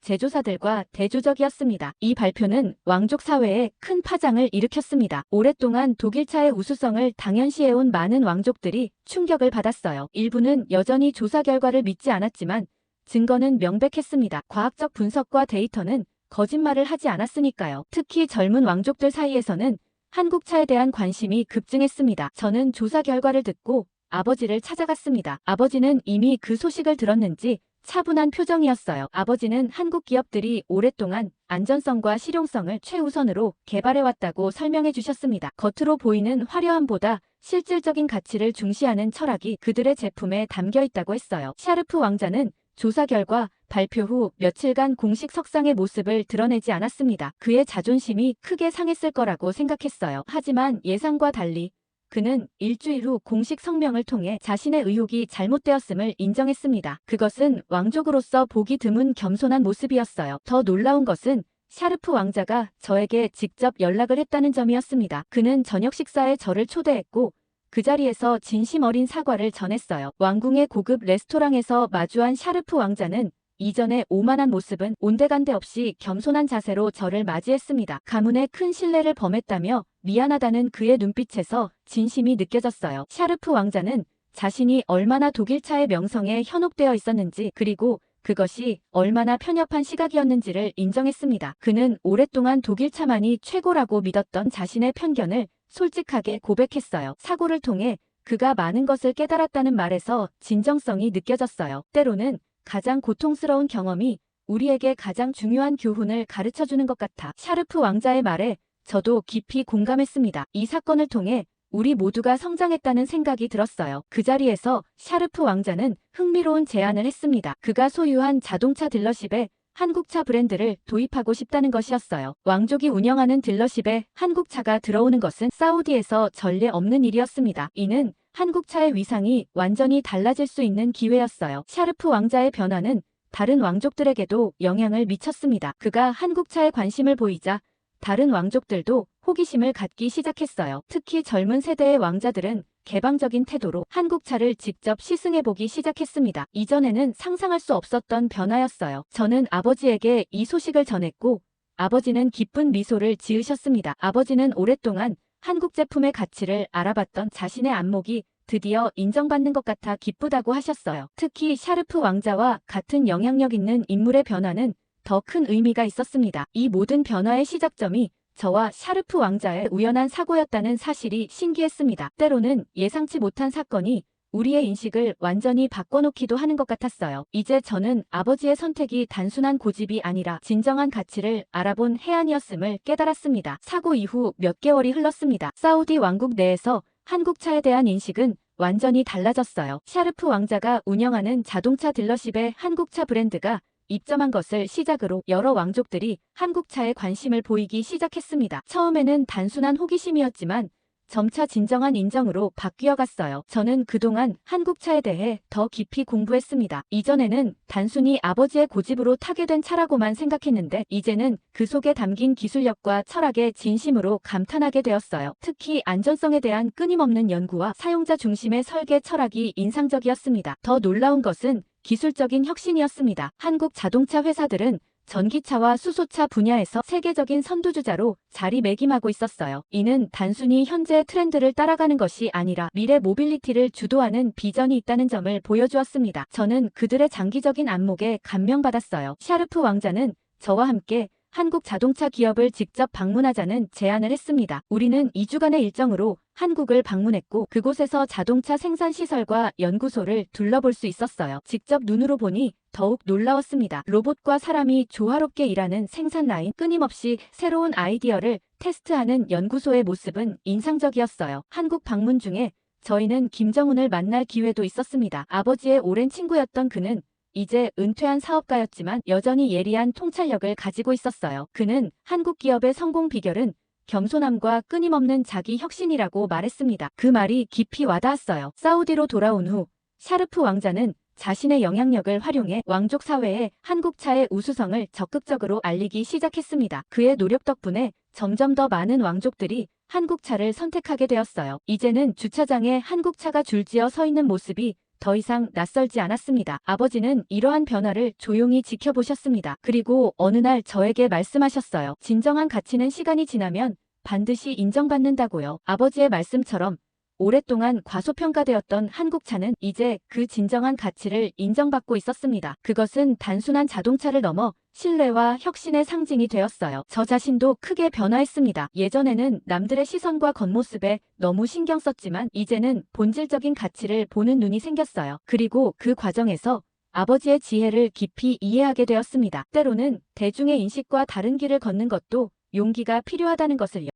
Speaker 1: 제조사들과 대조적이었습니다. 이 발표는 왕족 사회에 큰 파장을 일으켰습니다. 오랫동안 독일차의 우수성을 당연시해온 많은 왕족들이 충격을 받았어요. 일부는 여전히 조사 결과를 믿지 않았지만 증거는 명백했습니다. 과학적 분석과 데이터는 거짓말을 하지 않았으니까요. 특히 젊은 왕족들 사이에서는 한국차에 대한 관심이 급증했습니다. 저는 조사 결과를 듣고 아버지를 찾아갔습니다. 아버지는 이미 그 소식을 들었는지 차분한 표정이었어요. 아버지는 한국 기업들이 오랫동안 안전성과 실용성을 최우선으로 개발해왔다고 설명해 주셨습니다. 겉으로 보이는 화려함보다 실질적인 가치를 중시하는 철학이 그들의 제품에 담겨 있다고 했어요. 샤르프 왕자는 조사 결과 발표 후 며칠간 공식 석상의 모습을 드러내지 않았습니다. 그의 자존심이 크게 상했을 거라고 생각했어요. 하지만 예상과 달리 그는 일주일 후 공식 성명을 통해 자신의 의혹이 잘못되었음을 인정했습니다. 그것은 왕족으로서 보기 드문 겸손한 모습이었어요. 더 놀라운 것은 샤르프 왕자가 저에게 직접 연락을 했다는 점이었습니다. 그는 저녁 식사에 저를 초대했고 그 자리에서 진심 어린 사과를 전했어요. 왕궁의 고급 레스토랑에서 마주한 샤르프 왕자는 이전의 오만한 모습은 온데간데 없이 겸손한 자세로 저를 맞이했습니다. 가문에 큰 신뢰를 범했다며 미안하다는 그의 눈빛에서 진심이 느껴졌어요. 샤르프 왕자는 자신이 얼마나 독일차의 명성에 현혹되어 있었는지 그리고 그것이 얼마나 편협한 시각이었는지를 인정했습니다. 그는 오랫동안 독일차만이 최고라고 믿었던 자신의 편견을 솔직하게 고백했어요. 사고를 통해 그가 많은 것을 깨달았다는 말에서 진정성이 느껴졌어요. 때로는 가장 고통스러운 경험이 우리에게 가장 중요한 교훈을 가르쳐주는 것 같아. 샤르프 왕자의 말에 저도 깊이 공감했습니다. 이 사건을 통해 우리 모두가 성장했다는 생각이 들었어요. 그 자리에서 샤르프 왕자는 흥미로운 제안을 했습니다. 그가 소유한 자동차 딜러십에 한국차 브랜드를 도입하고 싶다는 것이었어요. 왕족이 운영하는 딜러십에 한국차가 들어오는 것은 사우디에서 전례 없는 일이었습니다. 이는 한국차의 위상이 완전히 달라질 수 있는 기회였어요. 샤르프 왕자의 변화는 다른 왕족들에게도 영향을 미쳤습니다. 그가 한국차에 관심을 보이자 다른 왕족들도 호기심을 갖기 시작했어요. 특히 젊은 세대의 왕자들은 개방적인 태도로 한국차를 직접 시승해보기 시작했습니다. 이전에는 상상할 수 없었던 변화였어요. 저는 아버지에게 이 소식을 전했고 아버지는 기쁜 미소를 지으셨습니다. 아버지는 오랫동안 한국 제품의 가치를 알아봤던 자신의 안목이 드디어 인정받는 것 같아 기쁘다고 하셨어요. 특히 샤르프 왕자와 같은 영향력 있는 인물의 변화는 더 큰 의미가 있었습니다. 이 모든 변화의 시작점이 저와 샤르프 왕자의 우연한 사고였다는 사실이 신기했습니다. 때로는 예상치 못한 사건이 우리의 인식을 완전히 바꿔놓기도 하는 것 같았어요. 이제 저는 아버지의 선택이 단순한 고집이 아니라 진정한 가치를 알아본 해안이었음을 깨달았습니다. 사고 이후 몇 개월이 흘렀습니다. 사우디 왕국 내에서 한국차에 대한 인식은 완전히 달라졌어요. 샤르프 왕자가 운영하는 자동차 딜러십의 한국차 브랜드가 입점한 것을 시작으로 여러 왕족들이 한국차에 관심을 보이기 시작했습니다. 처음에는 단순한 호기심이었지만 점차 진정한 인정으로 바뀌어갔어요. 저는 그동안 한국차에 대해 더 깊이 공부했습니다. 이전에는 단순히 아버지의 고집으로 타게 된 차라고만 생각했는데 이제는 그 속에 담긴 기술력과 철학에 진심으로 감탄하게 되었어요. 특히 안전성에 대한 끊임없는 연구와 사용자 중심의 설계 철학이 인상적이었습니다. 더 놀라운 것은 기술적인 혁신이었습니다. 한국 자동차 회사들은 전기차와 수소차 분야에서 세계적인 선두주자로 자리매김하고 있었어요. 이는 단순히 현재의 트렌드를 따라가는 것이 아니라 미래 모빌리티를 주도하는 비전이 있다는 점을 보여주었습니다. 저는 그들의 장기적인 안목에 감명받았어요. 샤르프 왕자는 저와 함께 한국 자동차 기업을 직접 방문하자는 제안을 했습니다. 우리는 2주간의 일정으로 한국을 방문했고 그곳에서 자동차 생산 시설과 연구소를 둘러볼 수 있었어요. 직접 눈으로 보니 더욱 놀라웠습니다. 로봇과 사람이 조화롭게 일하는 생산 라인, 끊임없이 새로운 아이디어를 테스트하는 연구소의 모습은 인상적이었어요. 한국 방문 중에 저희는 김정은을 만날 기회도 있었습니다. 아버지의 오랜 친구였던 그는 이제 은퇴한 사업가였지만 여전히 예리한 통찰력을 가지고 있었어요. 그는 한국 기업의 성공 비결은 겸손함과 끊임없는 자기 혁신이라고 말했습니다. 그 말이 깊이 와닿았어요. 사우디로 돌아온 후 샤르프 왕자는 자신의 영향력을 활용해 왕족 사회에 한국차의 우수성을 적극적으로 알리기 시작했습니다. 그의 노력 덕분에 점점 더 많은 왕족들이 한국차를 선택하게 되었어요. 이제는 주차장에 한국차가 줄지어 서 있는 모습이 더 이상 낯설지 않았습니다. 아버지는 이러한 변화를 조용히 지켜보셨습니다. 그리고 어느 날 저에게 말씀하셨어요. 진정한 가치는 시간이 지나면 반드시 인정받는다고요. 아버지의 말씀처럼 오랫동안 과소평가되었던 한국차는 이제 그 진정한 가치를 인정받고 있었습니다. 그것은 단순한 자동차를 넘어 신뢰와 혁신의 상징이 되었어요. 저 자신도 크게 변화했습니다. 예전에는 남들의 시선과 겉모습에 너무 신경 썼지만 이제는 본질적인 가치를 보는 눈이 생겼어요. 그리고 그 과정에서 아버지의 지혜를 깊이 이해하게 되었습니다. 때로는 대중의 인식과 다른 길을 걷는 것도 용기가 필요하다는 것을요.